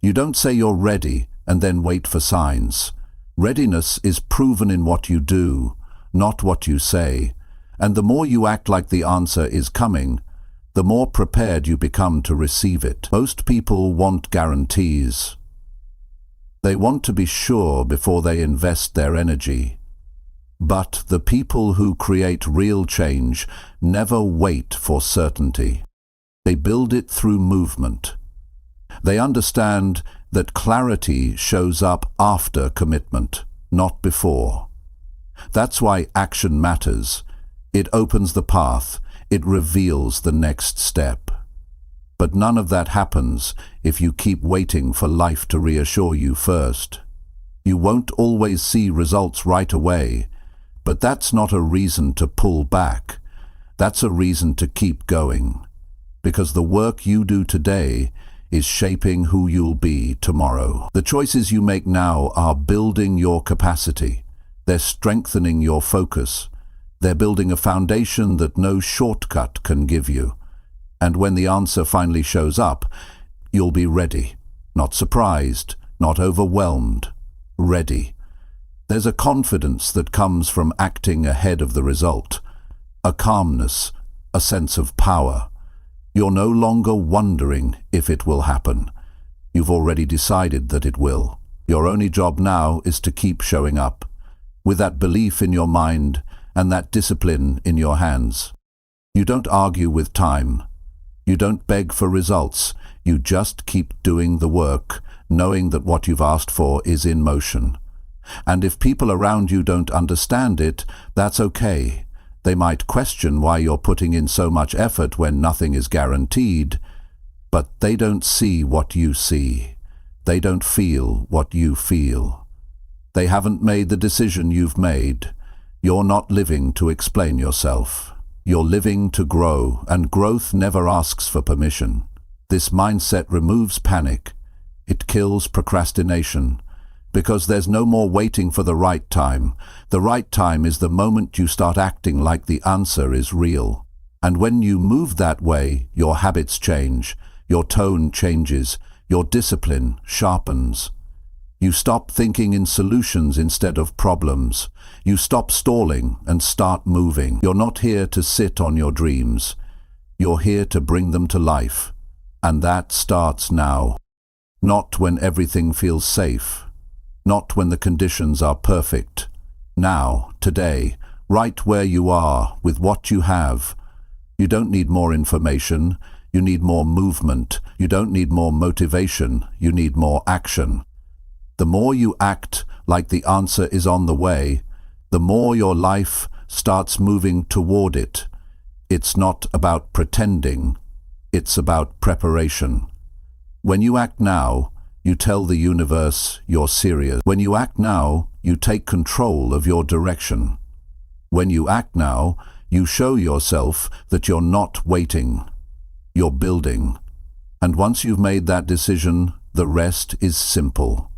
You don't say you're ready and then wait for signs. Readiness is proven in what you do, not what you say. And the more you act like the answer is coming, the more prepared you become to receive it. Most people want guarantees. They want to be sure before they invest their energy. But the people who create real change never wait for certainty. They build it through movement. They understand that clarity shows up after commitment, not before. That's why action matters. It opens the path. It reveals the next step. But none of that happens if you keep waiting for life to reassure you first. You won't always see results right away, but that's not a reason to pull back. That's a reason to keep going. Because the work you do today is shaping who you'll be tomorrow. The choices you make now are building your capacity. They're strengthening your focus. They're building a foundation that no shortcut can give you. And when the answer finally shows up, you'll be ready. Not surprised, not overwhelmed. Ready. There's a confidence that comes from acting ahead of the result. A calmness, a sense of power. You're no longer wondering if it will happen. You've already decided that it will. Your only job now is to keep showing up, with that belief in your mind and that discipline in your hands. You don't argue with time. You don't beg for results. You just keep doing the work, knowing that what you've asked for is in motion. And if people around you don't understand it, that's okay. They might question why you're putting in so much effort when nothing is guaranteed, but they don't see what you see. They don't feel what you feel. They haven't made the decision you've made. You're not living to explain yourself. You're living to grow, and growth never asks for permission. This mindset removes panic. It kills procrastination, because there's no more waiting for the right time. The right time is the moment you start acting like the answer is real. And when you move that way, your habits change, your tone changes, your discipline sharpens. You stop thinking in solutions instead of problems. You stop stalling and start moving. You're not here to sit on your dreams. You're here to bring them to life. And that starts now. Not when everything feels safe. Not when the conditions are perfect. Now, today, right where you are, with what you have. You don't need more information. You need more movement. You don't need more motivation. You need more action. The more you act like the answer is on the way, the more your life starts moving toward it. It's not about pretending. It's about preparation. When you act now, you tell the universe you're serious. When you act now, you take control of your direction. When you act now, you show yourself that you're not waiting. You're building. And once you've made that decision, the rest is simple.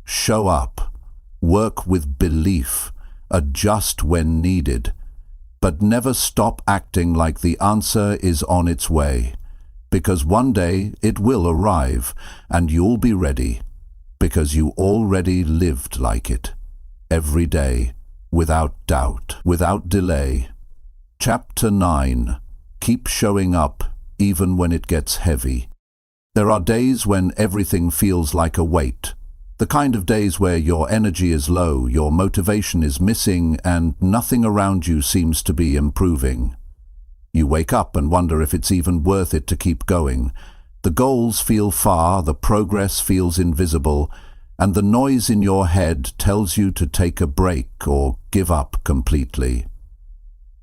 Show up. Work with belief. Adjust when needed. But never stop acting like the answer is on its way. Because one day it will arrive, and you'll be ready. Because you already lived like it. Every day. Without doubt. Without delay. Chapter 9. Keep showing up, even when it gets heavy. There are days when everything feels like a weight. The kind of days where your energy is low, your motivation is missing, and nothing around you seems to be improving. You wake up and wonder if it's even worth it to keep going. The goals feel far, the progress feels invisible, and the noise in your head tells you to take a break or give up completely.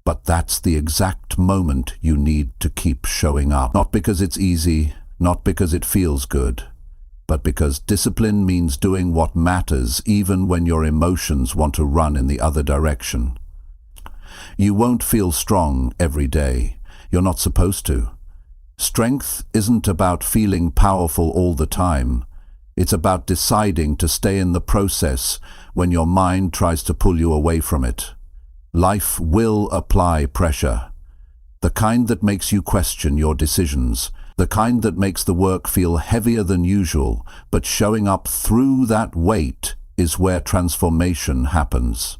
But that's the exact moment you need to keep showing up. Not because it's easy, not because it feels good, but because discipline means doing what matters even when your emotions want to run in the other direction. You won't feel strong every day. You're not supposed to. Strength isn't about feeling powerful all the time. It's about deciding to stay in the process when your mind tries to pull you away from it. Life will apply pressure. The kind that makes you question your decisions. The kind that makes the work feel heavier than usual, but showing up through that weight is where transformation happens.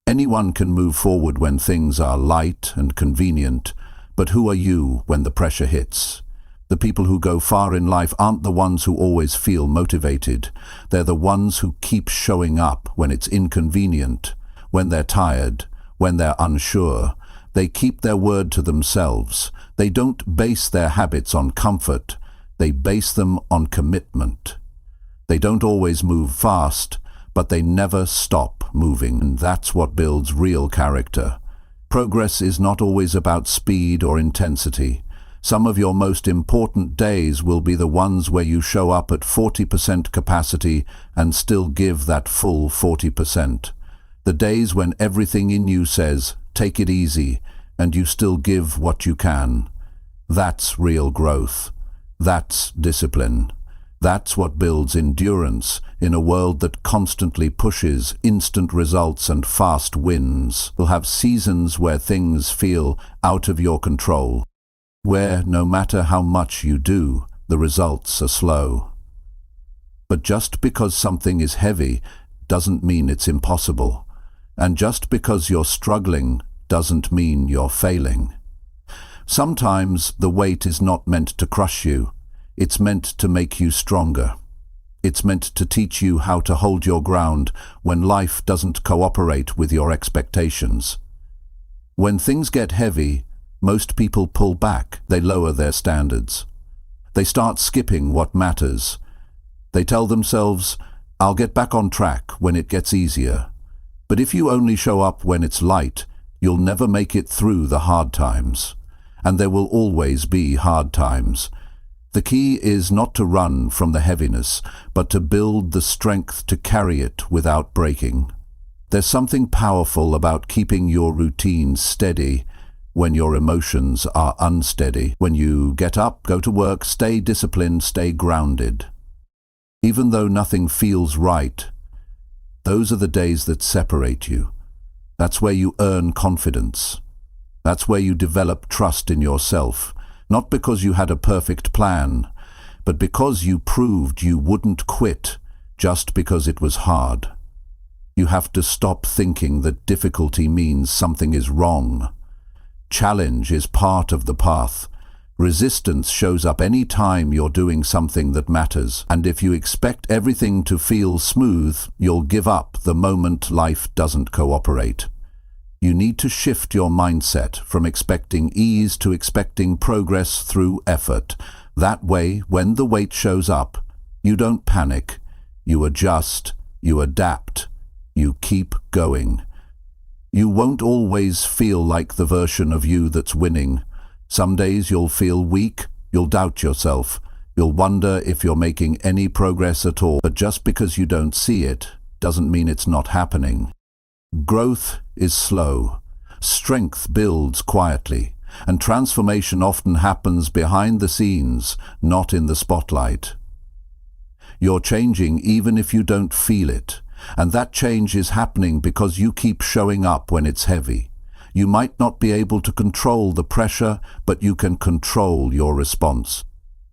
Anyone can move forward when things are light and convenient, but who are you when the pressure hits? The people who go far in life aren't the ones who always feel motivated. They're the ones who keep showing up when it's inconvenient, when they're tired, when they're unsure. They keep their word to themselves. They don't base their habits on comfort. They base them on commitment. They don't always move fast, but they never stop moving. And that's what builds real character. Progress is not always about speed or intensity. Some of your most important days will be the ones where you show up at 40% capacity and still give that full 40%. The days when everything in you says, take it easy, and you still give what you can. That's real growth. That's discipline. That's what builds endurance in a world that constantly pushes instant results and fast wins. You'll have seasons where things feel out of your control, where no matter how much you do, the results are slow. But just because something is heavy doesn't mean it's impossible. And just because you're struggling doesn't mean you're failing. Sometimes the weight is not meant to crush you. It's meant to make you stronger. It's meant to teach you how to hold your ground when life doesn't cooperate with your expectations. When things get heavy, most people pull back. They lower their standards. They start skipping what matters. They tell themselves, "I'll get back on track when it gets easier." But if you only show up when it's light, you'll never make it through the hard times. And there will always be hard times. The key is not to run from the heaviness, but to build the strength to carry it without breaking. There's something powerful about keeping your routine steady when your emotions are unsteady. When you get up, go to work, stay disciplined, stay grounded. Even though nothing feels right, those are the days that separate you. That's where you earn confidence. That's where you develop trust in yourself, not because you had a perfect plan, but because you proved you wouldn't quit just because it was hard. You have to stop thinking that difficulty means something is wrong. Challenge is part of the path. Resistance shows up any time you're doing something that matters, and if you expect everything to feel smooth, you'll give up the moment life doesn't cooperate. You need to shift your mindset from expecting ease to expecting progress through effort. That way, when the weight shows up, you don't panic, you adjust, you adapt, you keep going. You won't always feel like the version of you that's winning. Some days you'll feel weak, you'll doubt yourself, you'll wonder if you're making any progress at all. But just because you don't see it doesn't mean it's not happening. Growth is slow, strength builds quietly, and transformation often happens behind the scenes, not in the spotlight. You're changing even if you don't feel it, and that change is happening because you keep showing up when it's heavy. You might not be able to control the pressure, but you can control your response.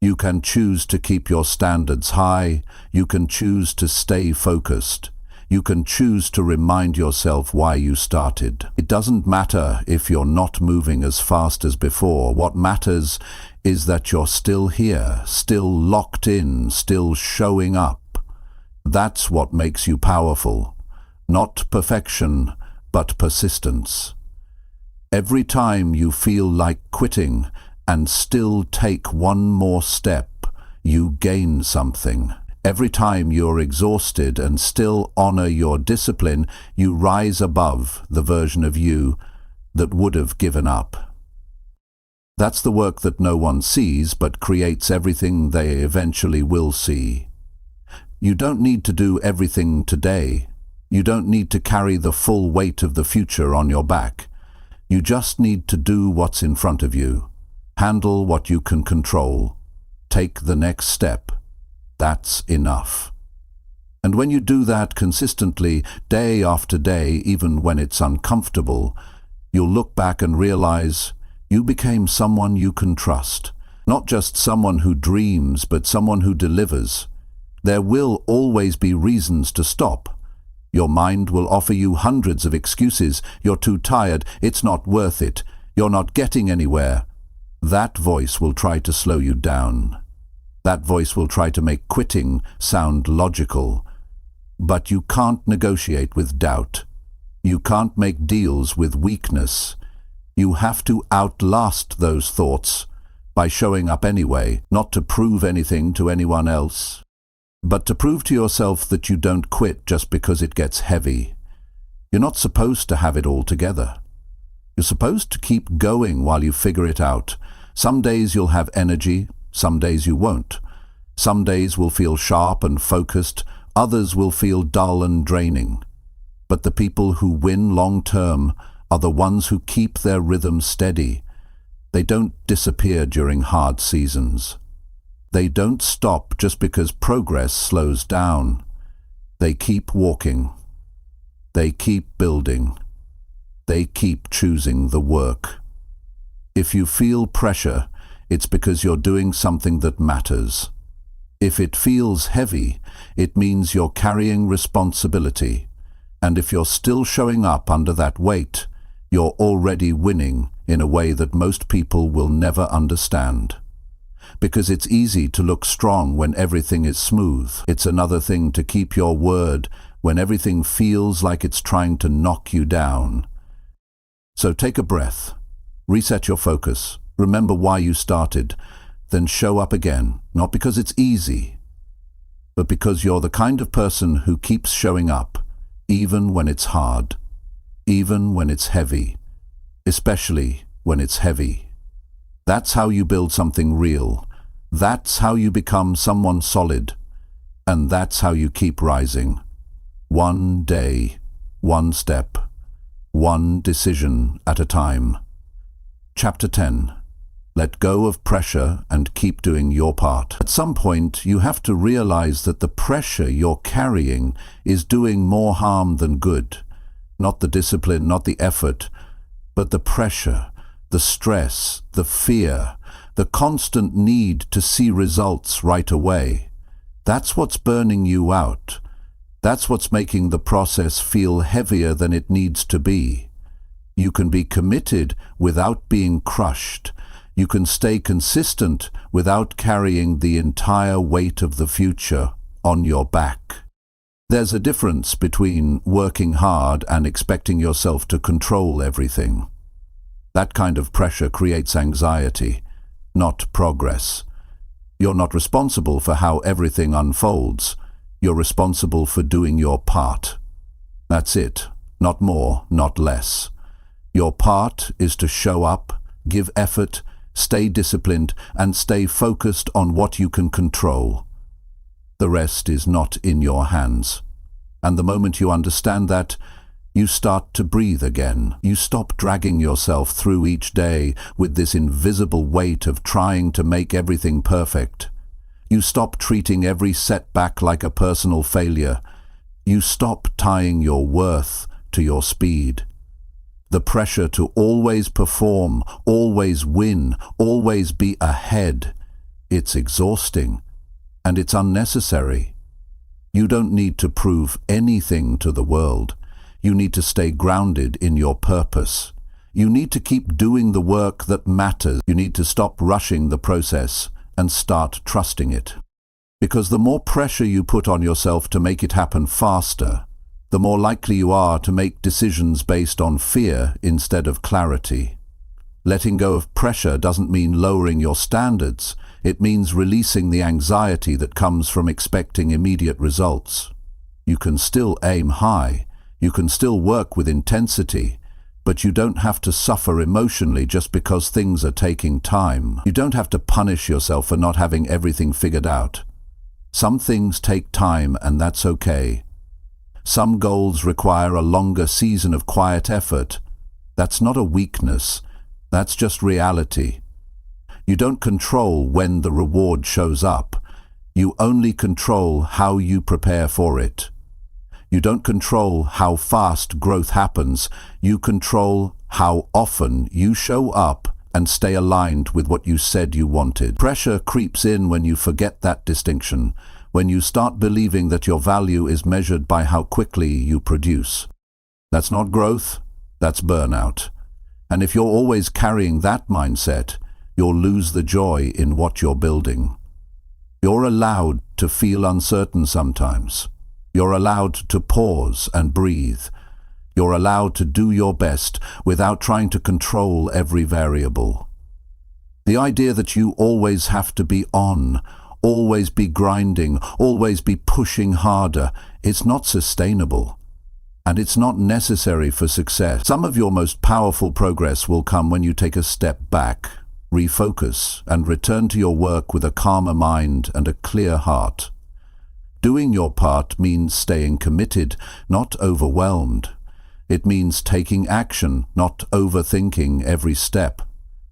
You can choose to keep your standards high. You can choose to stay focused. You can choose to remind yourself why you started. It doesn't matter if you're not moving as fast as before. What matters is that you're still here, still locked in, still showing up. That's what makes you powerful. Not perfection, but persistence. Every time you feel like quitting and still take one more step, you gain something. Every time you're exhausted and still honor your discipline, you rise above the version of you that would have given up. That's the work that no one sees, but creates everything they eventually will see. You don't need to do everything today. You don't need to carry the full weight of the future on your back. You just need to do what's in front of you. Handle what you can control. Take the next step. That's enough. And when you do that consistently, day after day, even when it's uncomfortable, you'll look back and realize you became someone you can trust. Not just someone who dreams, but someone who delivers. There will always be reasons to stop. Your mind will offer you hundreds of excuses. You're too tired, it's not worth it, you're not getting anywhere. That voice will try to slow you down. That voice will try to make quitting sound logical. But you can't negotiate with doubt. You can't make deals with weakness. You have to outlast those thoughts by showing up anyway, not to prove anything to anyone else, but to prove to yourself that you don't quit just because it gets heavy. You're not supposed to have it all together. You're supposed to keep going while you figure it out. Some days you'll have energy, some days you won't. Some days will feel sharp and focused, others will feel dull and draining. But the people who win long term are the ones who keep their rhythm steady. They don't disappear during hard seasons. They don't stop just because progress slows down. They keep walking. They keep building. They keep choosing the work. If you feel pressure, it's because you're doing something that matters. If it feels heavy, it means you're carrying responsibility. And if you're still showing up under that weight, you're already winning in a way that most people will never understand. Because it's easy to look strong when everything is smooth. It's another thing to keep your word when everything feels like it's trying to knock you down. So take a breath, reset your focus, remember why you started, then show up again, not because it's easy, but because you're the kind of person who keeps showing up, even when it's hard, even when it's heavy, especially when it's heavy. That's how you build something real. That's how you become someone solid. And that's how you keep rising. One day, one step, one decision at a time. Chapter 10. Let go of pressure and keep doing your part. At some point, you have to realize that the pressure you're carrying is doing more harm than good. Not the discipline, not the effort, but the pressure, the stress, the fear, the constant need to see results right away. That's what's burning you out. That's what's making the process feel heavier than it needs to be. You can be committed without being crushed. You can stay consistent without carrying the entire weight of the future on your back. There's a difference between working hard and expecting yourself to control everything. That kind of pressure creates anxiety, not progress. You're not responsible for how everything unfolds. You're responsible for doing your part. That's it, not more, not less. Your part is to show up, give effort, stay disciplined, and stay focused on what you can control. The rest is not in your hands. And the moment you understand that, you start to breathe again. You stop dragging yourself through each day with this invisible weight of trying to make everything perfect. You stop treating every setback like a personal failure. You stop tying your worth to your speed. The pressure to always perform, always win, always be ahead. It's exhausting, and it's unnecessary. You don't need to prove anything to the world. You need to stay grounded in your purpose. You need to keep doing the work that matters. You need to stop rushing the process and start trusting it. Because the more pressure you put on yourself to make it happen faster, the more likely you are to make decisions based on fear instead of clarity. Letting go of pressure doesn't mean lowering your standards. It means releasing the anxiety that comes from expecting immediate results. You can still aim high. You can still work with intensity, but you don't have to suffer emotionally just because things are taking time. You don't have to punish yourself for not having everything figured out. Some things take time, and that's okay. Some goals require a longer season of quiet effort. That's not a weakness. That's just reality. You don't control when the reward shows up. You only control how you prepare for it. You don't control how fast growth happens. You control how often you show up and stay aligned with what you said you wanted. Pressure creeps in when you forget that distinction, when you start believing that your value is measured by how quickly you produce. That's not growth, that's burnout. And if you're always carrying that mindset, you'll lose the joy in what you're building. You're allowed to feel uncertain sometimes. You're allowed to pause and breathe. You're allowed to do your best without trying to control every variable. The idea that you always have to be on, always be grinding, always be pushing harder, it's not sustainable. And it's not necessary for success. Some of your most powerful progress will come when you take a step back, refocus, and return to your work with a calmer mind and a clear heart. Doing your part means staying committed, not overwhelmed. It means taking action, not overthinking every step.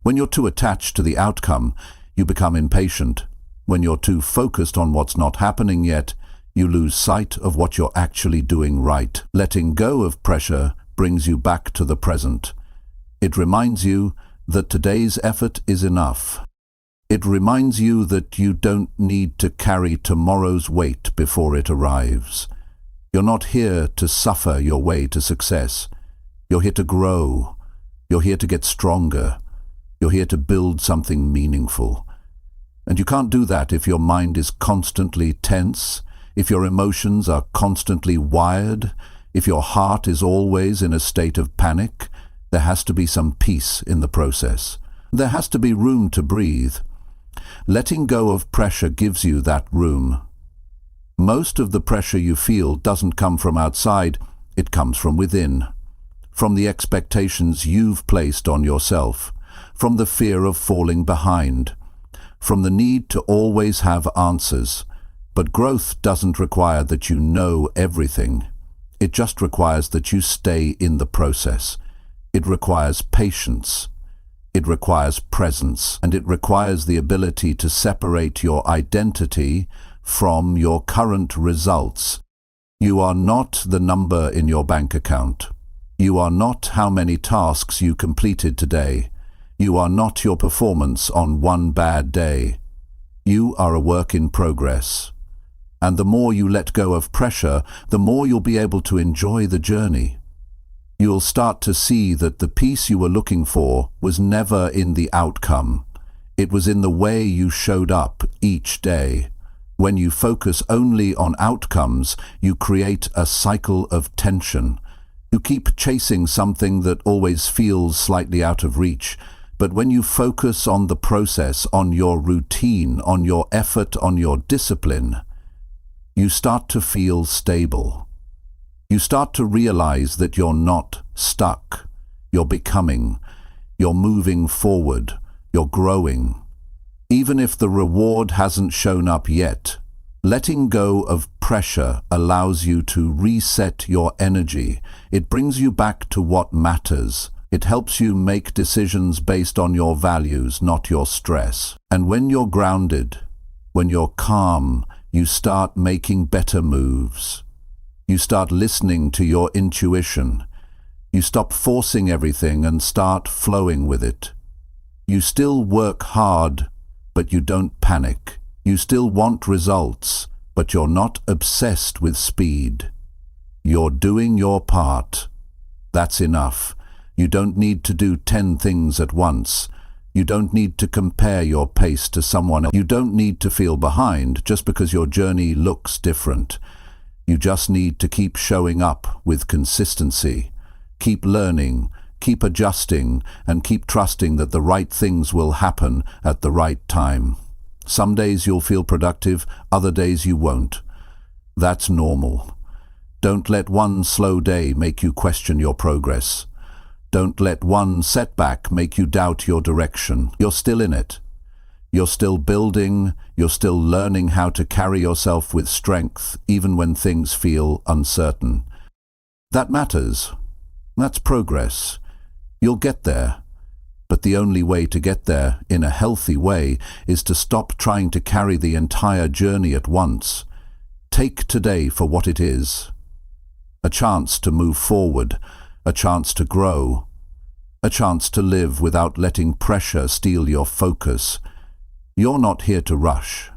When you're too attached to the outcome, you become impatient. When you're too focused on what's not happening yet, you lose sight of what you're actually doing right. Letting go of pressure brings you back to the present. It reminds you that today's effort is enough. It reminds you that you don't need to carry tomorrow's weight before it arrives. You're not here to suffer your way to success. You're here to grow. You're here to get stronger. You're here to build something meaningful. And you can't do that if your mind is constantly tense, if your emotions are constantly wired, if your heart is always in a state of panic. There has to be some peace in the process. There has to be room to breathe. Letting go of pressure gives you that room. Most of the pressure you feel doesn't come from outside, it comes from within. From the expectations you've placed on yourself, from the fear of falling behind, from the need to always have answers. But growth doesn't require that you know everything. It just requires that you stay in the process. It requires patience. It requires presence, and it requires the ability to separate your identity from your current results. You are not the number in your bank account. You are not how many tasks you completed today. You are not your performance on one bad day. You are a work in progress. And the more you let go of pressure, the more you'll be able to enjoy the journey. You'll start to see that the peace you were looking for was never in the outcome. It was in the way you showed up each day. When you focus only on outcomes, you create a cycle of tension. You keep chasing something that always feels slightly out of reach. But when you focus on the process, on your routine, on your effort, on your discipline, you start to feel stable. You start to realize that you're not stuck. You're becoming. You're moving forward. You're growing. Even if the reward hasn't shown up yet, letting go of pressure allows you to reset your energy. It brings you back to what matters. It helps you make decisions based on your values, not your stress. And when you're grounded, when you're calm, you start making better moves. You start listening to your intuition. You stop forcing everything and start flowing with it. You still work hard, but you don't panic. You still want results, but you're not obsessed with speed. You're doing your part. That's enough. You don't need to do 10 things at once. You don't need to compare your pace to someone else. You don't need to feel behind just because your journey looks different. You just need to keep showing up with consistency. Keep learning, keep adjusting, and keep trusting that the right things will happen at the right time. Some days you'll feel productive, other days you won't. That's normal. Don't let one slow day make you question your progress. Don't let one setback make you doubt your direction. You're still in it. You're still building. You're still learning how to carry yourself with strength, even when things feel uncertain. That matters. That's progress. You'll get there. But the only way to get there, in a healthy way, is to stop trying to carry the entire journey at once. Take today for what it is. A chance to move forward. A chance to grow, a chance to live without letting pressure steal your focus. You're not here to rush.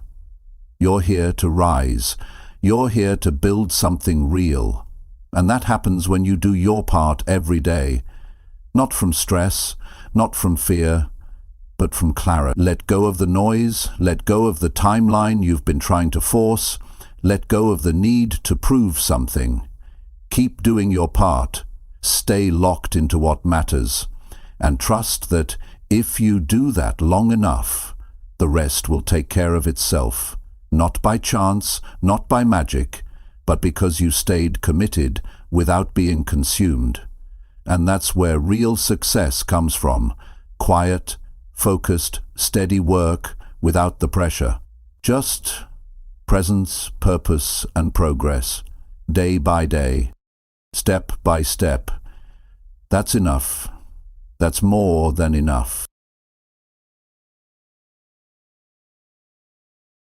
You're here to rise. You're here to build something real. And that happens when you do your part every day. Not from stress, not from fear, but from clarity. Let go of the noise, let go of the timeline you've been trying to force, let go of the need to prove something. Keep doing your part. Stay locked into what matters, and trust that if you do that long enough, the rest will take care of itself, not by chance, not by magic, but because you stayed committed without being consumed. And that's where real success comes from: quiet, focused, steady work without the pressure. Just presence, purpose, and progress, day by day. Step by step. That's enough. That's more than enough.